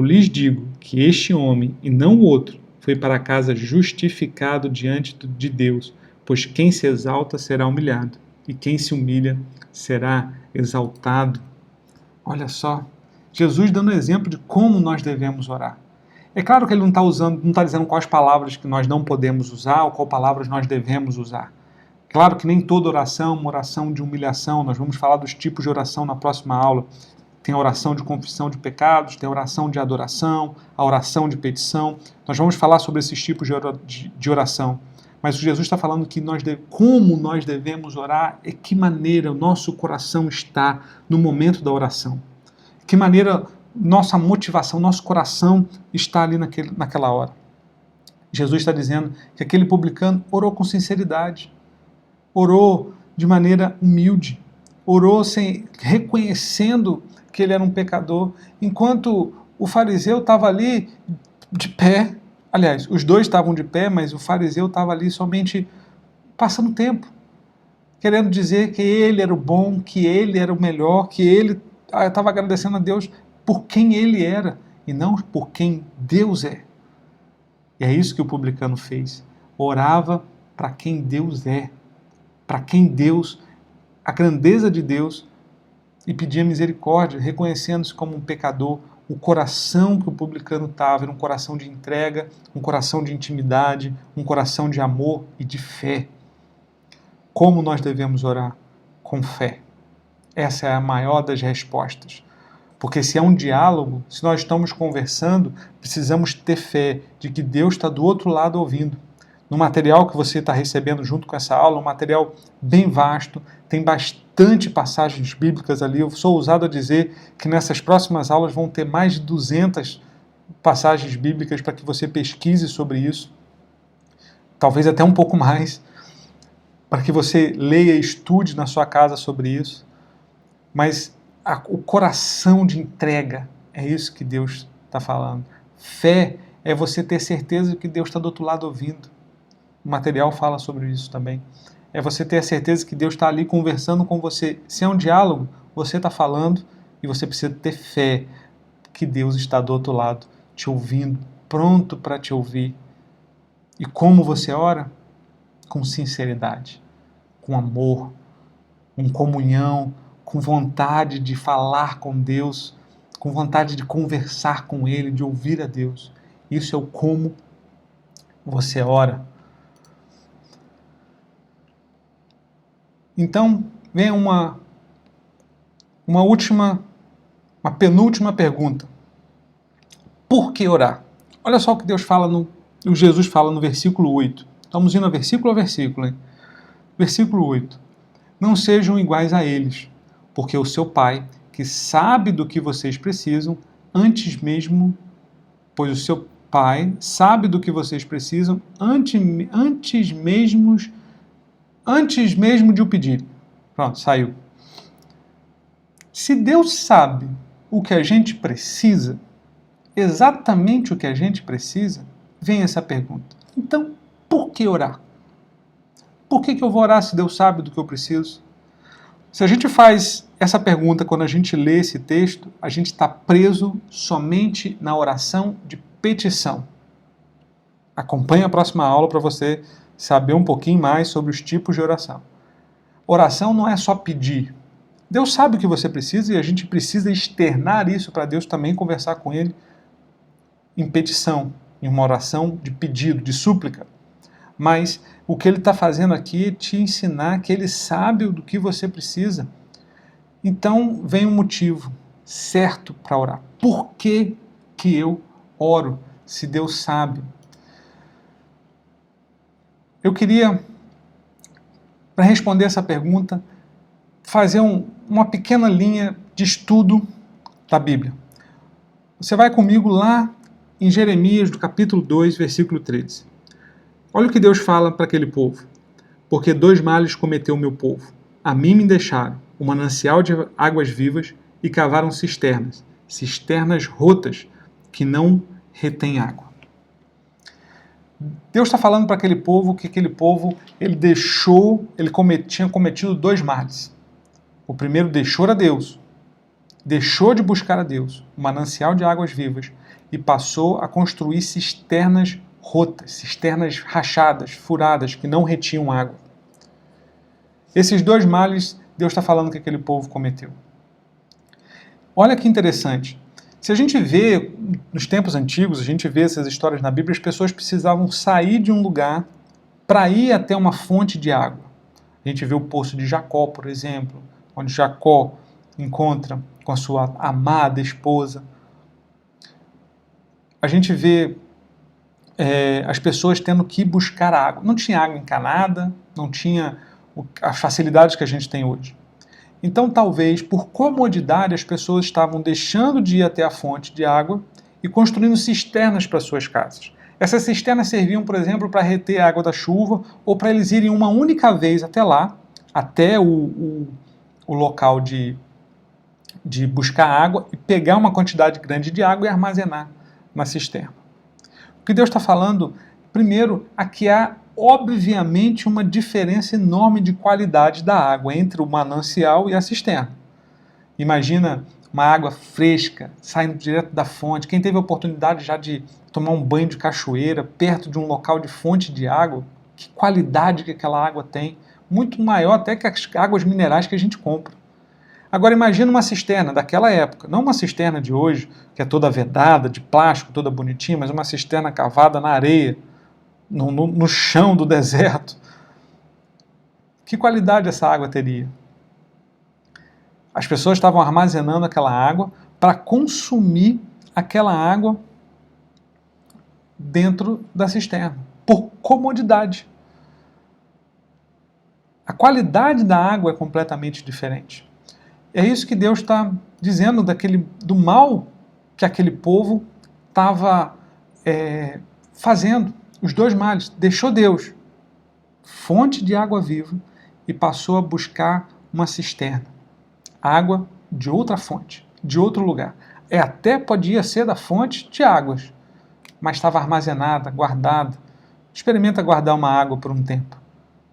lhes digo que este homem, e não o outro, foi para casa justificado diante de Deus, pois quem se exalta será humilhado, e quem se humilha será exaltado. Olha só, Jesus dando exemplo de como nós devemos orar. É claro que ele não está dizendo quais palavras que nós não podemos usar ou quais palavras nós devemos usar. Claro que nem toda oração é uma oração de humilhação. Nós vamos falar dos tipos de oração na próxima aula. Tem a oração de confissão de pecados, tem a oração de adoração, a oração de petição. Nós vamos falar sobre esses tipos de oração. Mas Jesus está falando que como nós devemos orar, é que maneira o nosso coração está no momento da oração. Que maneira nossa motivação, nosso coração está ali naquela hora. Jesus está dizendo que aquele publicano orou com sinceridade, orou de maneira humilde, orou reconhecendo que ele era um pecador, enquanto o fariseu estava ali de pé. Aliás, os dois estavam de pé, mas o fariseu estava ali somente passando tempo, querendo dizer que ele era o bom, que ele era o melhor, que ele estava agradecendo a Deus por quem ele era e não por quem Deus é. E é isso que o publicano fez. Orava para quem Deus é, para quem Deus, a grandeza de Deus, e pedia misericórdia, reconhecendo-se como um pecador. O coração que o publicano estava era um coração de entrega, um coração de intimidade, um coração de amor e de fé. Como nós devemos orar? Com fé. Essa é a maior das respostas. Porque se é um diálogo, se nós estamos conversando, precisamos ter fé de que Deus está do outro lado ouvindo. No material que você está recebendo junto com essa aula, um material bem vasto, tem bastante passagens bíblicas ali. Eu sou ousado a dizer que nessas próximas aulas vão ter mais de 200 passagens bíblicas para que você pesquise sobre isso. Talvez até um pouco mais, para que você leia e estude na sua casa sobre isso. Mas o coração de entrega, é isso que Deus está falando. Fé é você ter certeza de que Deus está do outro lado ouvindo. O material fala sobre isso também. É você ter a certeza que Deus está ali conversando com você. Se é um diálogo, você está falando e você precisa ter fé que Deus está do outro lado, te ouvindo, pronto para te ouvir. E como você ora? Com sinceridade, com amor, com comunhão, com vontade de falar com Deus, com vontade de conversar com Ele, de ouvir a Deus. Isso é o como você ora. Então, vem uma penúltima pergunta. Por que orar? Olha só o que o Jesus fala no versículo 8. Estamos indo versículo a versículo, hein? Versículo 8. Não sejam iguais a eles, porque o seu Pai, que sabe do que vocês precisam, pois o seu Pai sabe do que vocês precisam antes mesmo de o pedir. Pronto, saiu. Se Deus sabe o que a gente precisa, exatamente o que a gente precisa, vem essa pergunta. Então, por que orar? Por que eu vou orar se Deus sabe do que eu preciso? Se a gente faz essa pergunta quando a gente lê esse texto, a gente está preso somente na oração de petição. Acompanhe a próxima aula para você saber um pouquinho mais sobre os tipos de oração. Oração não é só pedir. Deus sabe o que você precisa e a gente precisa externar isso para Deus também, conversar com Ele em petição, em uma oração de pedido, de súplica. Mas o que Ele está fazendo aqui é te ensinar que Ele sabe do que você precisa. Então vem um motivo certo para orar. Por que eu oro se Deus sabe? Eu queria, para responder essa pergunta, fazer uma pequena linha de estudo da Bíblia. Você vai comigo lá em Jeremias, do capítulo 2, versículo 13. Olha o que Deus fala para aquele povo. Porque 2 males cometeu o meu povo. A mim me deixaram um manancial de águas vivas e cavaram cisternas rotas que não retêm água. Deus está falando para aquele povo que aquele povo tinha cometido 2 males. O primeiro deixou a Deus, deixou de buscar a Deus, um manancial de águas vivas, e passou a construir cisternas rotas, cisternas rachadas, furadas, que não retinham água. Esses 2 males, Deus está falando que aquele povo cometeu. Olha que interessante. Se a gente vê, nos tempos antigos, a gente vê essas histórias na Bíblia, as pessoas precisavam sair de um lugar para ir até uma fonte de água. A gente vê o poço de Jacó, por exemplo, onde Jacó encontra com a sua amada esposa. A gente vê as pessoas tendo que buscar água. Não tinha água encanada, não tinha as facilidades que a gente tem hoje. Então, talvez, por comodidade, as pessoas estavam deixando de ir até a fonte de água e construindo cisternas para suas casas. Essas cisternas serviam, por exemplo, para reter a água da chuva ou para eles irem uma única vez até lá, até o local de buscar água e pegar uma quantidade grande de água e armazenar na cisterna. O que Deus está falando, primeiro, aqui há obviamente uma diferença enorme de qualidade da água entre o manancial e a cisterna. Imagina uma água fresca, saindo direto da fonte. Quem teve a oportunidade já de tomar um banho de cachoeira, perto de um local de fonte de água, que qualidade que aquela água tem, muito maior até que as águas minerais que a gente compra. Agora imagina uma cisterna daquela época, não uma cisterna de hoje, que é toda vedada, de plástico, toda bonitinha, mas uma cisterna cavada na areia, no chão do deserto. Que qualidade essa água teria? As pessoas estavam armazenando aquela água para consumir aquela água dentro da cisterna, por comodidade. A qualidade da água é completamente diferente. É isso que Deus está dizendo do mal que aquele povo estava fazendo. Os 2 males. Deixou Deus, fonte de água viva, e passou a buscar uma cisterna. Água de outra fonte, de outro lugar. Até podia ser da fonte de águas, mas estava armazenada, guardada. Experimenta guardar uma água por um tempo.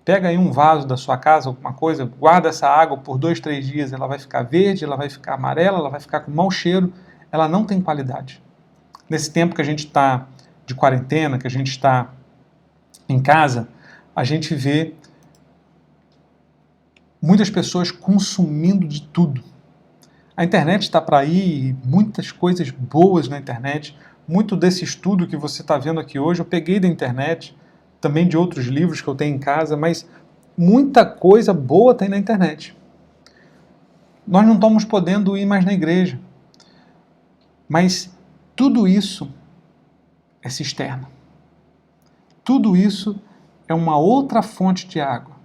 Pega aí um vaso da sua casa, alguma coisa, guarda essa água por 2, 3 dias, ela vai ficar verde, ela vai ficar amarela, ela vai ficar com mau cheiro, ela não tem qualidade. Nesse tempo que a gente está de quarentena, que a gente está em casa, a gente vê muitas pessoas consumindo de tudo. A internet está para aí, muitas coisas boas na internet. Muito desse estudo que você está vendo aqui hoje eu peguei da internet, também de outros livros que eu tenho em casa, mas muita coisa boa tem na internet. Nós não estamos podendo ir mais na igreja. Mas tudo isso é cisterna. Tudo isso é uma outra fonte de água.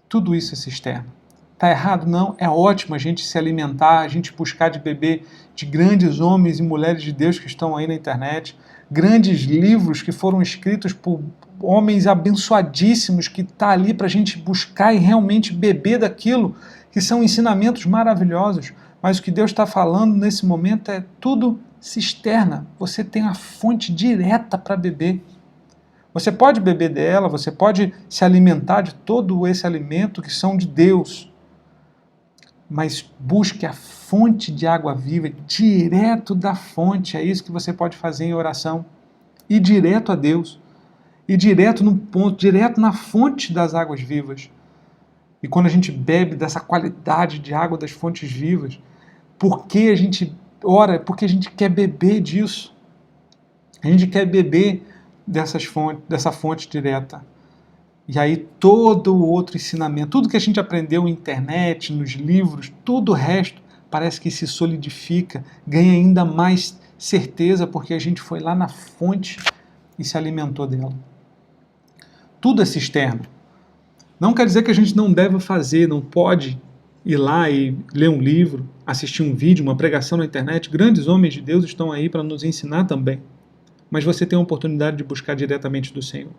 Tudo isso é cisterna. Está errado? Não. É ótimo a gente se alimentar, a gente buscar de beber de grandes homens e mulheres de Deus que estão aí na internet, grandes livros que foram escritos por homens abençoadíssimos que está ali para a gente buscar e realmente beber daquilo, que são ensinamentos maravilhosos. Mas o que Deus está falando nesse momento é tudo cisterna. Você tem a fonte direta para beber. Você pode beber dela, você pode se alimentar de todo esse alimento que são de Deus. Mas busque a fonte de água viva, direto da fonte. É isso que você pode fazer em oração. Ir direto a Deus. Ir direto no ponto, direto na fonte das águas vivas. E quando a gente bebe dessa qualidade de água das fontes vivas, por que a gente ora? Porque a gente quer beber disso. A gente quer beber dessa fonte direta. E aí todo o outro ensinamento, tudo que a gente aprendeu na internet, nos livros, tudo o resto, parece que se solidifica, ganha ainda mais certeza, porque a gente foi lá na fonte e se alimentou dela. Tudo é cisterna. Não quer dizer que a gente não deve fazer, não pode ir lá e ler um livro, assistir um vídeo, uma pregação na internet. Grandes homens de Deus estão aí para nos ensinar também. Mas você tem a oportunidade de buscar diretamente do Senhor.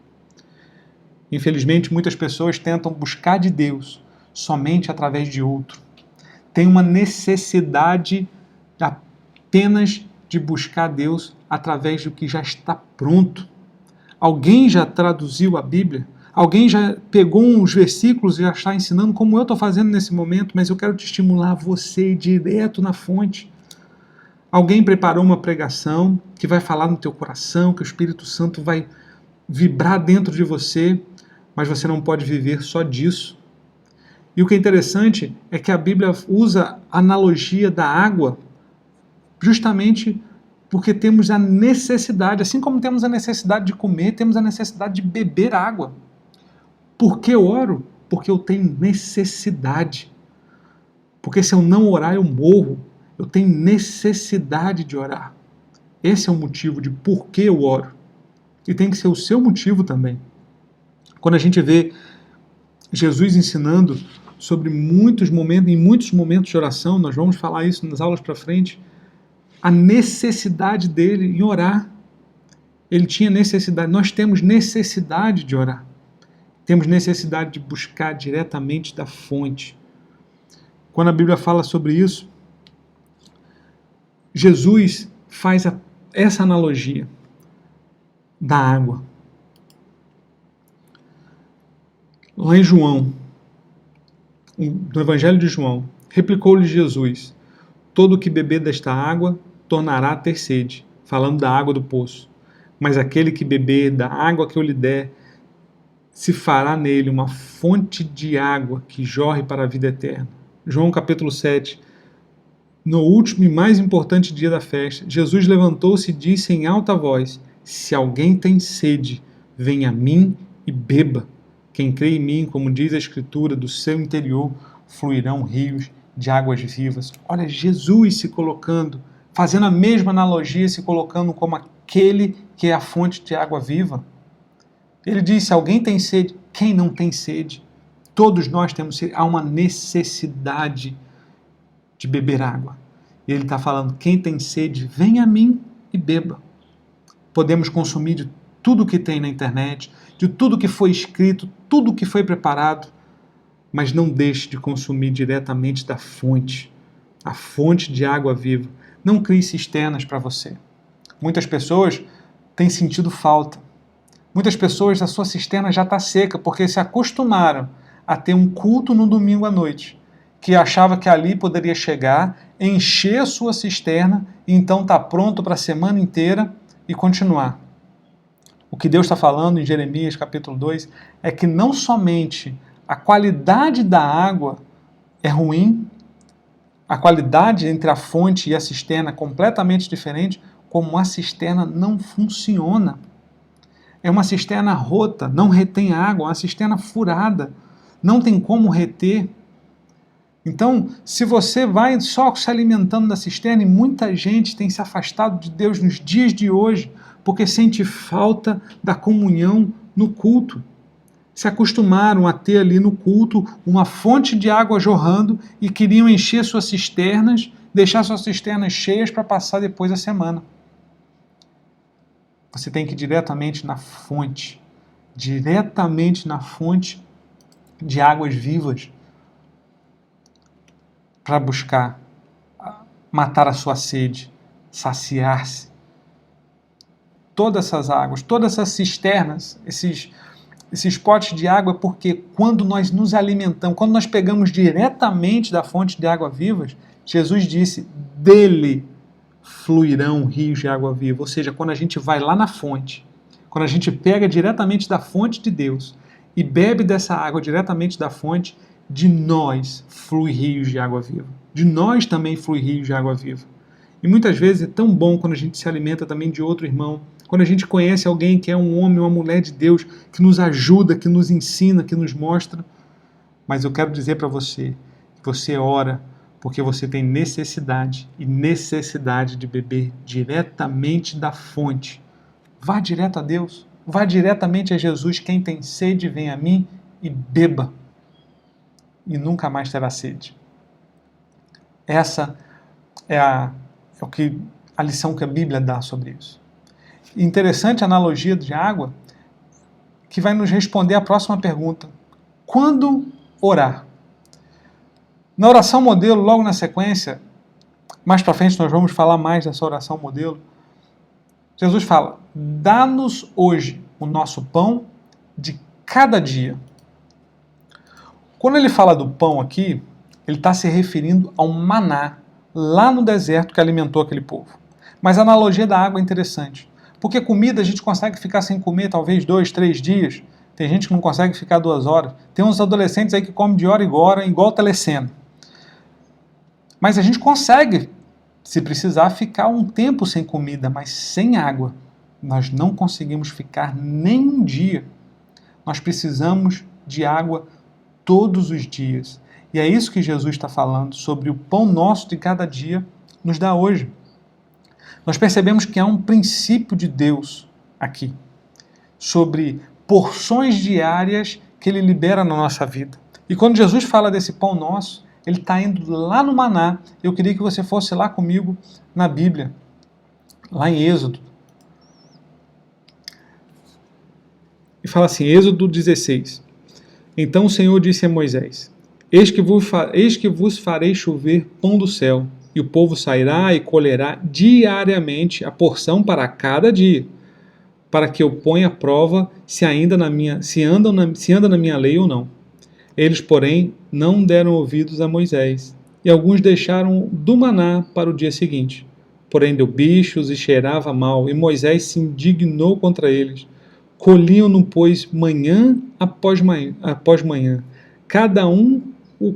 Infelizmente, muitas pessoas tentam buscar de Deus somente através de outro. Tem uma necessidade apenas de buscar Deus através do que já está pronto. Alguém já traduziu a Bíblia? Alguém já pegou uns versículos e já está ensinando como eu estou fazendo nesse momento, mas eu quero te estimular você ir direto na fonte. Alguém preparou uma pregação que vai falar no teu coração, que o Espírito Santo vai vibrar dentro de você, mas você não pode viver só disso. E o que é interessante é que a Bíblia usa a analogia da água justamente porque temos a necessidade, assim como temos a necessidade de comer, temos a necessidade de beber água. Por que eu oro? Porque eu tenho necessidade. Porque se eu não orar, eu morro. Eu tenho necessidade de orar. Esse é o motivo de por que eu oro. E tem que ser o seu motivo também. Quando a gente vê Jesus ensinando sobre muitos momentos de oração, nós vamos falar isso nas aulas para frente, a necessidade dele em orar. Ele tinha necessidade, nós temos necessidade de orar. Temos necessidade de buscar diretamente da fonte. Quando a Bíblia fala sobre isso, Jesus faz essa analogia da água. Lá em João, no Evangelho de João, replicou-lhe Jesus: todo que beber desta água tornará a ter sede, falando da água do poço. Mas aquele que beber da água que eu lhe der, se fará nele uma fonte de água que jorre para a vida eterna. João capítulo 7. No último e mais importante dia da festa, Jesus levantou-se e disse em alta voz: se alguém tem sede, venha a mim e beba. Quem crê em mim, como diz a Escritura, do seu interior fluirão rios de águas vivas. Olha, Jesus se colocando, fazendo a mesma analogia, se colocando como aquele que é a fonte de água viva. Ele disse: alguém tem sede? Quem não tem sede? Todos nós temos sede. Há uma necessidade de beber água. E ele está falando: quem tem sede, venha a mim e beba. Podemos consumir de tudo que tem na internet, de tudo que foi escrito, tudo que foi preparado, mas não deixe de consumir diretamente da fonte, a fonte de água viva. Não crie cisternas para você. Muitas pessoas têm sentido falta. Muitas pessoas, a sua cisterna já está seca, porque se acostumaram a ter um culto no domingo à noite, que achava que ali poderia chegar, encher a sua cisterna, e então está pronto para a semana inteira e continuar. O que Deus está falando em Jeremias capítulo 2 é que não somente a qualidade da água é ruim, a qualidade entre a fonte e a cisterna é completamente diferente, como a cisterna não funciona. É uma cisterna rota, não retém água, uma cisterna furada, não tem como reter. Então, se você vai só se alimentando da cisterna, e muita gente tem se afastado de Deus nos dias de hoje, porque sente falta da comunhão no culto. Se acostumaram a ter ali no culto uma fonte de água jorrando e queriam encher suas cisternas, deixar suas cisternas cheias para passar depois a semana. Você tem que ir diretamente na fonte de águas vivas, para buscar matar a sua sede, saciar-se. Todas essas águas, todas essas cisternas, esses potes de água, porque quando nós nos alimentamos, quando nós pegamos diretamente da fonte de água vivas, Jesus disse, dele fluirão rios de água viva. Ou seja, quando a gente vai lá na fonte, quando a gente pega diretamente da fonte de Deus e bebe dessa água diretamente da fonte, de nós flui rios de água viva. De nós também flui rios de água viva. E muitas vezes é tão bom quando a gente se alimenta também de outro irmão, quando a gente conhece alguém que é um homem ou uma mulher de Deus, que nos ajuda, que nos ensina, que nos mostra. Mas eu quero dizer para você, que você ora porque você tem necessidade de beber diretamente da fonte. Vá direto a Deus, vá diretamente a Jesus. Quem tem sede, vem a mim e beba. E nunca mais terá sede. Essa é a lição que a Bíblia dá sobre isso. Interessante a analogia de água, que vai nos responder a próxima pergunta. Quando orar? Na oração modelo, logo na sequência, mais para frente nós vamos falar mais dessa oração modelo, Jesus fala, dá-nos hoje o nosso pão de cada dia. Quando ele fala do pão aqui, ele está se referindo ao maná, lá no deserto que alimentou aquele povo. Mas a analogia da água é interessante, porque comida a gente consegue ficar sem comer talvez 2, 3 dias, tem gente que não consegue ficar 2 horas, tem uns adolescentes aí que comem de hora em hora, igual telecena. Mas a gente consegue, se precisar, ficar um tempo sem comida, mas sem água. Nós não conseguimos ficar nem um dia. Nós precisamos de água todos os dias. E é isso que Jesus está falando sobre o pão nosso de cada dia nos dá hoje. Nós percebemos que há um princípio de Deus aqui, sobre porções diárias que Ele libera na nossa vida. E quando Jesus fala desse pão nosso, Ele está indo lá no maná. Eu queria que você fosse lá comigo na Bíblia, lá em Êxodo. E fala assim, Êxodo 16. Então o Senhor disse a Moisés, eis que vos farei chover pão do céu, e o povo sairá e colherá diariamente a porção para cada dia, para que eu ponha à prova se anda na minha lei ou não. Eles, porém, não deram ouvidos a Moisés, e alguns deixaram do maná para o dia seguinte. Porém deu bichos e cheirava mal, e Moisés se indignou contra eles. Colhiam-no, pois, manhã após manhã, cada um o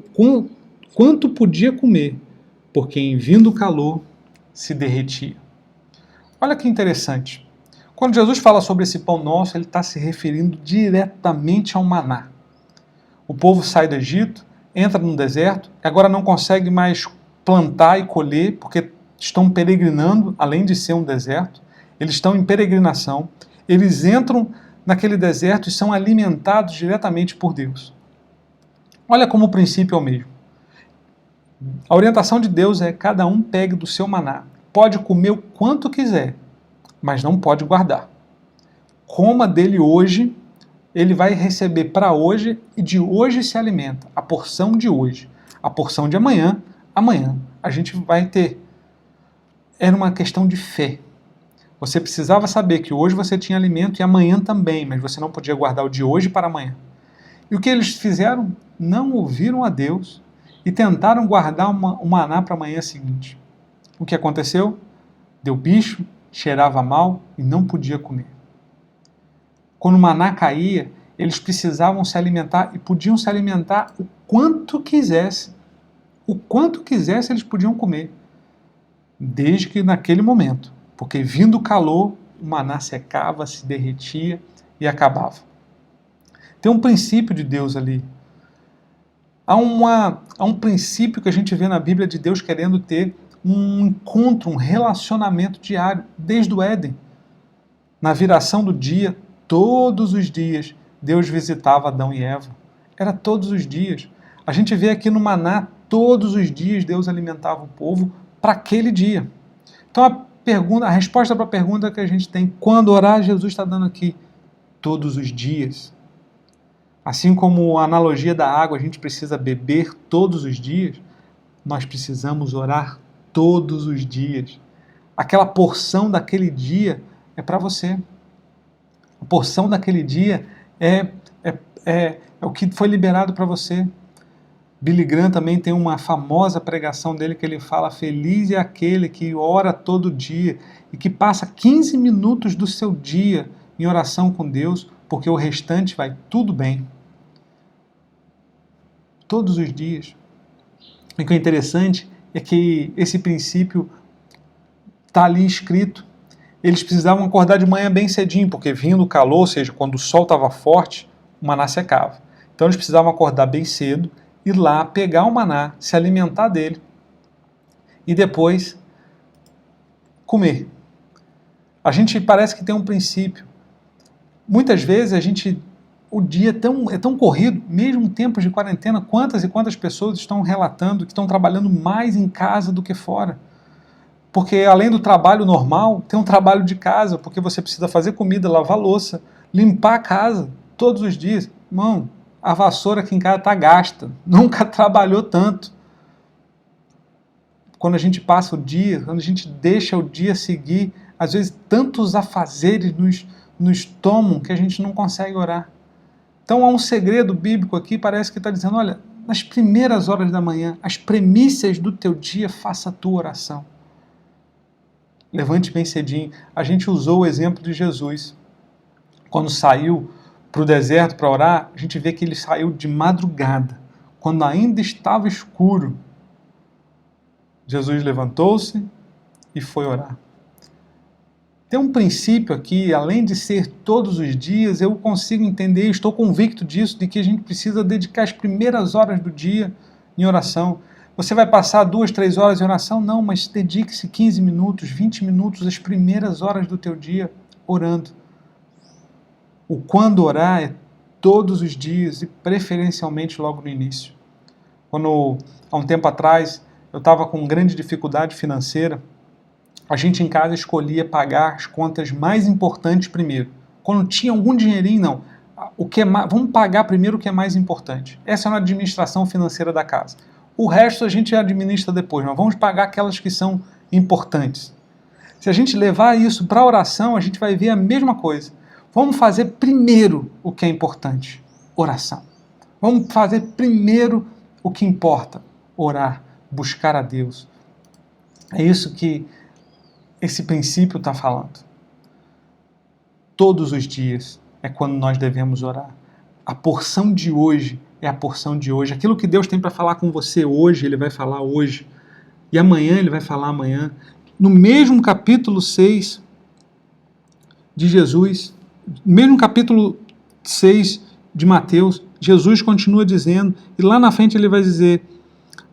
quanto podia comer, porque em vindo o calor se derretia. Olha que interessante. Quando Jesus fala sobre esse pão nosso, ele está se referindo diretamente ao maná. O povo sai do Egito, entra no deserto, e agora não consegue mais plantar e colher, porque estão peregrinando, além de ser um deserto, eles estão em peregrinação, eles entram naquele deserto e são alimentados diretamente por Deus. Olha como o princípio é o mesmo. A orientação de Deus é cada um pegue do seu maná. Pode comer o quanto quiser, mas não pode guardar. Coma dele hoje, ele vai receber para hoje e de hoje se alimenta. A porção de hoje. A porção de amanhã, amanhã a gente vai ter. Era uma questão de fé. Você precisava saber que hoje você tinha alimento e amanhã também, mas você não podia guardar o de hoje para amanhã. E o que eles fizeram? Não ouviram a Deus e tentaram guardar o maná para a manhã seguinte. O que aconteceu? Deu bicho, cheirava mal e não podia comer. Quando o maná caía, eles precisavam se alimentar e podiam se alimentar o quanto quisesse. O quanto quisesse eles podiam comer. Desde que naquele momento. Porque vindo o calor, o maná secava, se derretia e acabava. Tem um princípio de Deus ali. Há um princípio que a gente vê na Bíblia de Deus querendo ter um encontro, um relacionamento diário, desde o Éden. Na viração do dia, todos os dias, Deus visitava Adão e Eva. Era todos os dias. A gente vê aqui no Maná, todos os dias Deus alimentava o povo para aquele dia. Então a resposta para a pergunta que a gente tem, quando orar, Jesus está dando aqui, todos os dias. Assim como a analogia da água, a gente precisa beber todos os dias, nós precisamos orar todos os dias. Aquela porção daquele dia é para você. A porção daquele dia é o que foi liberado para você. Billy Graham também tem uma famosa pregação dele que ele fala: feliz é aquele que ora todo dia e que passa 15 minutos do seu dia em oração com Deus, porque o restante vai tudo bem. Todos os dias. E o que é interessante é que esse princípio está ali escrito. Eles precisavam acordar de manhã bem cedinho, porque vindo o calor, ou seja, quando o sol estava forte, o maná secava. Então eles precisavam acordar bem cedo, ir lá, pegar o maná, se alimentar dele e depois comer. A gente parece que tem um princípio. Muitas vezes o dia é tão corrido, mesmo em tempos de quarentena, quantas e quantas pessoas estão relatando que estão trabalhando mais em casa do que fora. Porque além do trabalho normal, tem um trabalho de casa, porque você precisa fazer comida, lavar louça, limpar a casa todos os dias. Irmão, a vassoura aqui em casa está gasta, nunca trabalhou tanto. Quando a gente passa o dia, quando a gente deixa o dia seguir, às vezes tantos afazeres nos tomam que a gente não consegue orar. Então há um segredo bíblico aqui, parece que está dizendo, olha, nas primeiras horas da manhã, as premissas do teu dia, faça a tua oração. Levante bem cedinho. A gente usou o exemplo de Jesus. Quando saiu para o deserto para orar, a gente vê que ele saiu de madrugada, quando ainda estava escuro. Jesus levantou-se e foi orar. Tem um princípio aqui, além de ser todos os dias, eu consigo entender, estou convicto disso, de que a gente precisa dedicar as primeiras horas do dia em oração. Você vai passar 2, 3 horas em oração? Não, mas dedique-se 15 minutos, 20 minutos, as primeiras horas do teu dia orando. O quando orar é todos os dias e preferencialmente logo no início. Quando, há um tempo atrás, eu estava com grande dificuldade financeira, a gente em casa escolhia pagar as contas mais importantes primeiro. Quando tinha algum dinheirinho, não. Vamos pagar primeiro o que é mais importante. Essa é uma administração financeira da casa. O resto a gente administra depois, mas vamos pagar aquelas que são importantes. Se a gente levar isso para a oração, a gente vai ver a mesma coisa. Vamos fazer primeiro o que é importante, oração. Vamos fazer primeiro o que importa, orar, buscar a Deus. É isso que esse princípio está falando. Todos os dias é quando nós devemos orar. A porção de hoje é a porção de hoje. Aquilo que Deus tem para falar com você hoje, Ele vai falar hoje. E amanhã Ele vai falar amanhã. No mesmo capítulo 6 de Jesus, no mesmo capítulo 6 de Mateus, Jesus continua dizendo, e lá na frente Ele vai dizer,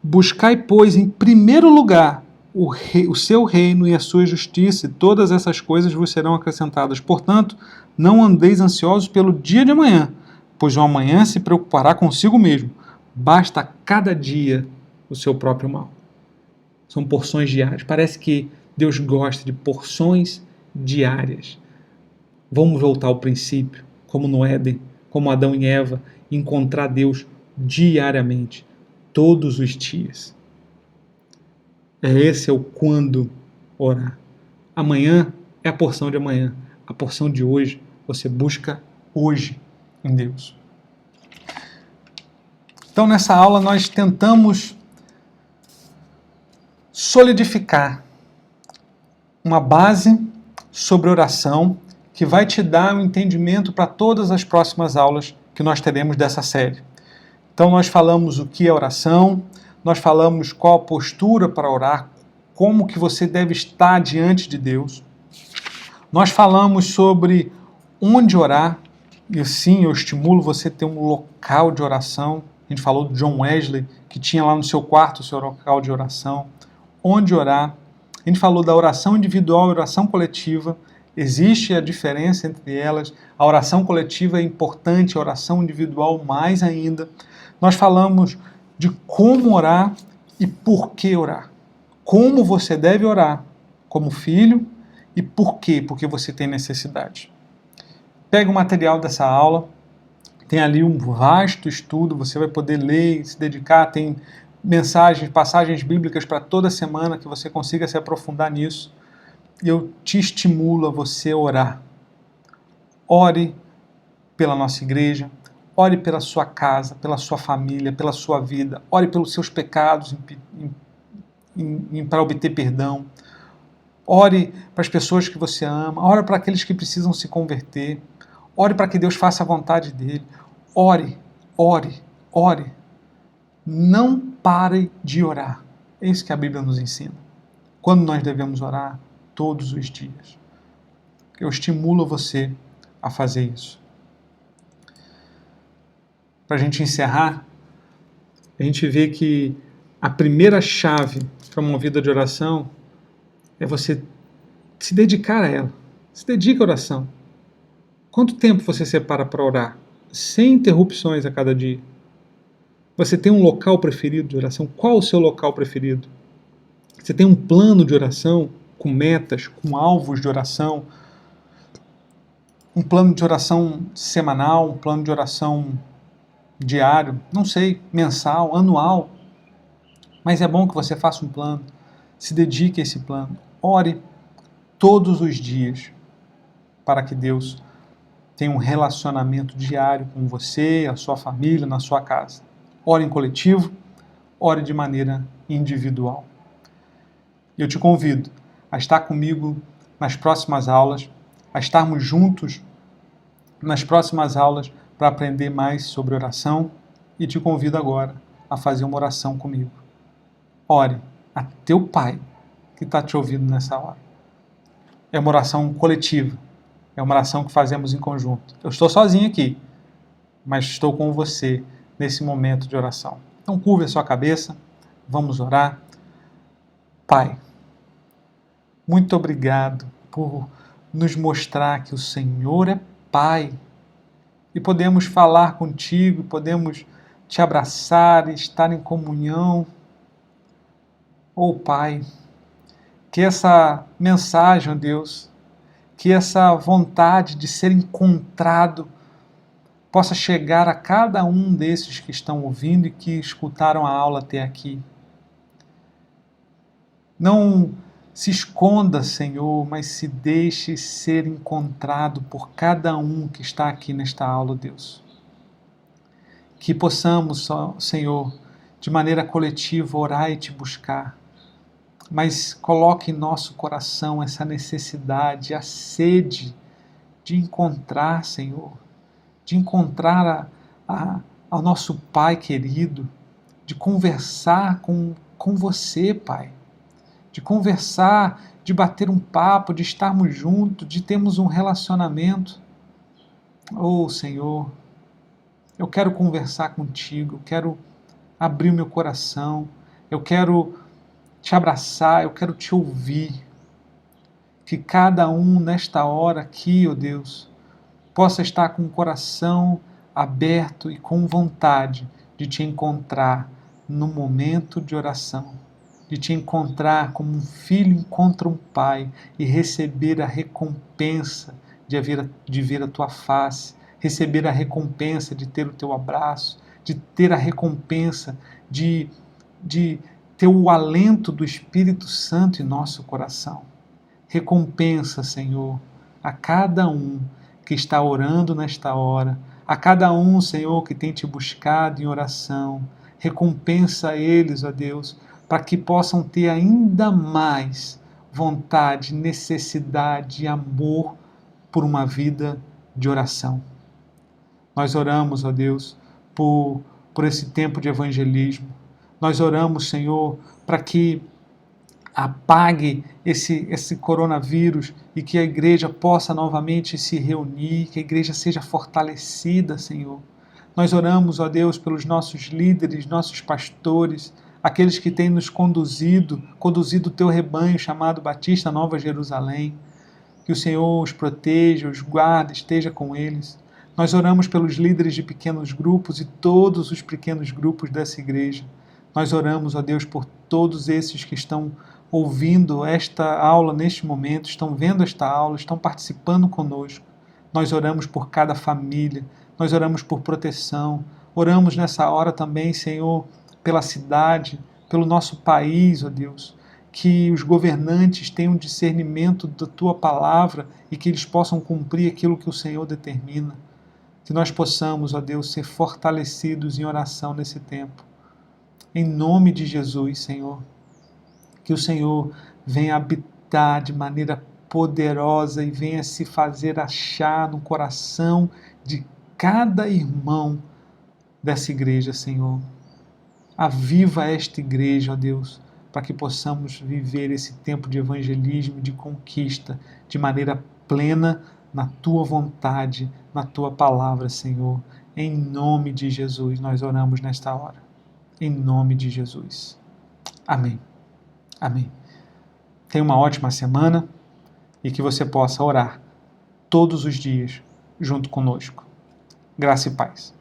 buscai, pois, em primeiro lugar o seu reino e a sua justiça, e todas essas coisas vos serão acrescentadas. Portanto, não andeis ansiosos pelo dia de amanhã, pois o amanhã se preocupará consigo mesmo. Basta a cada dia o seu próprio mal. São porções diárias. Parece que Deus gosta de porções diárias. Vamos voltar ao princípio, como no Éden, como Adão e Eva, encontrar Deus diariamente, todos os dias. Esse é o quando orar. Amanhã é a porção de amanhã. A porção de hoje, você busca hoje em Deus. Então, nessa aula, nós tentamos solidificar uma base sobre oração que vai te dar um entendimento para todas as próximas aulas que nós teremos dessa série. Então, nós falamos o que é oração, nós falamos qual a postura para orar, como que você deve estar diante de Deus. Nós falamos sobre onde orar, e sim, eu estimulo você a ter um local de oração A gente falou do John Wesley, que tinha lá no seu quarto o seu local de oração. Onde orar. A gente falou da oração individual e oração coletiva. Existe a diferença entre elas. A oração coletiva é importante, a oração individual mais ainda. Nós falamos de como orar e por que orar. Como você deve orar como filho e por quê? Porque você tem necessidade. Pega o material dessa aula, tem ali um vasto estudo, você vai poder ler e se dedicar, tem mensagens, passagens bíblicas para toda semana que você consiga se aprofundar nisso. E eu te estimulo a você orar. Ore pela nossa igreja, ore pela sua casa, pela sua família, pela sua vida, ore pelos seus pecados para obter perdão. Ore para as pessoas que você ama, ore para aqueles que precisam se converter, ore para que Deus faça a vontade dele. Ore, ore, ore. Não pare de orar. É isso que a Bíblia nos ensina. Quando nós devemos orar? Todos os dias. Eu estimulo você a fazer isso. Para a gente encerrar, a gente vê que a primeira chave para uma vida de oração é você se dedicar a ela. Se dedica à oração. Quanto tempo você separa para orar? Sem interrupções a cada dia. Você tem um local preferido de oração? Qual o seu local preferido? Você tem um plano de oração com metas, com alvos de oração? Um plano de oração semanal, um plano de oração diário, não sei, mensal, anual. Mas é bom que você faça um plano, se dedique a esse plano. Ore todos os dias para que Deus tenha um relacionamento diário com você, a sua família, na sua casa. Ore em coletivo, ore de maneira individual. Eu te convido a estar comigo nas próximas aulas, a estarmos juntos nas próximas aulas para aprender mais sobre oração e te convido agora a fazer uma oração comigo. Ore a teu Pai que está te ouvindo nessa hora. É uma oração coletiva, é uma oração que fazemos em conjunto. Eu estou sozinho aqui, mas estou com você nesse momento de oração. Então curve a sua cabeça, vamos orar. Pai, muito obrigado por nos mostrar que o Senhor é Pai e podemos falar contigo, podemos te abraçar e estar em comunhão. Oh Pai, que essa mensagem, ó Deus, que essa vontade de ser encontrado possa chegar a cada um desses que estão ouvindo e que escutaram a aula até aqui. Não se esconda, Senhor, mas se deixe ser encontrado por cada um que está aqui nesta aula, Deus. Que possamos, Senhor, de maneira coletiva orar e te buscar, mas coloque em nosso coração essa necessidade, a sede de encontrar, Senhor, de encontrar ao nosso Pai querido, de conversar com você, Pai, de conversar, de bater um papo, de estarmos juntos, de termos um relacionamento. Oh, Senhor, eu quero conversar contigo, eu quero abrir o meu coração, eu quero te abraçar, eu quero te ouvir. Que cada um nesta hora aqui, ó Deus, possa estar com o coração aberto e com vontade de te encontrar no momento de oração, de te encontrar como um filho encontra um pai e receber a recompensa de ver a tua face, receber a recompensa de ter o teu abraço, de ter a recompensa de ter o alento do Espírito Santo em nosso coração. Recompensa, Senhor, a cada um que está orando nesta hora, a cada um, Senhor, que tem te buscado em oração. Recompensa eles, ó Deus, para que possam ter ainda mais vontade, necessidade e amor por uma vida de oração. Nós oramos, ó Deus, por esse tempo de evangelismo. Nós oramos, Senhor, para que apague esse coronavírus e que a igreja possa novamente se reunir, que a igreja seja fortalecida, Senhor. Nós oramos, ó Deus, pelos nossos líderes, nossos pastores, aqueles que têm nos conduzido o teu rebanho chamado Batista Nova Jerusalém. Que o Senhor os proteja, os guarde, esteja com eles. Nós oramos pelos líderes de pequenos grupos e todos os pequenos grupos dessa igreja. Nós oramos, ó Deus, por todos esses que estão ouvindo esta aula neste momento, estão vendo esta aula, estão participando conosco. Nós oramos por cada família, nós oramos por proteção, oramos nessa hora também, Senhor, pela cidade, pelo nosso país, ó Deus, que os governantes tenham discernimento da Tua palavra e que eles possam cumprir aquilo que o Senhor determina. Que nós possamos, ó Deus, ser fortalecidos em oração nesse tempo. Em nome de Jesus, Senhor, que o Senhor venha habitar de maneira poderosa e venha se fazer achar no coração de cada irmão dessa igreja, Senhor. Aviva esta igreja, ó Deus, para que possamos viver esse tempo de evangelismo, de conquista, de maneira plena na Tua vontade, na Tua palavra, Senhor. Em nome de Jesus, nós oramos nesta hora. Em nome de Jesus. Amém. Amém. Tenha uma ótima semana e que você possa orar todos os dias junto conosco. Graça e paz.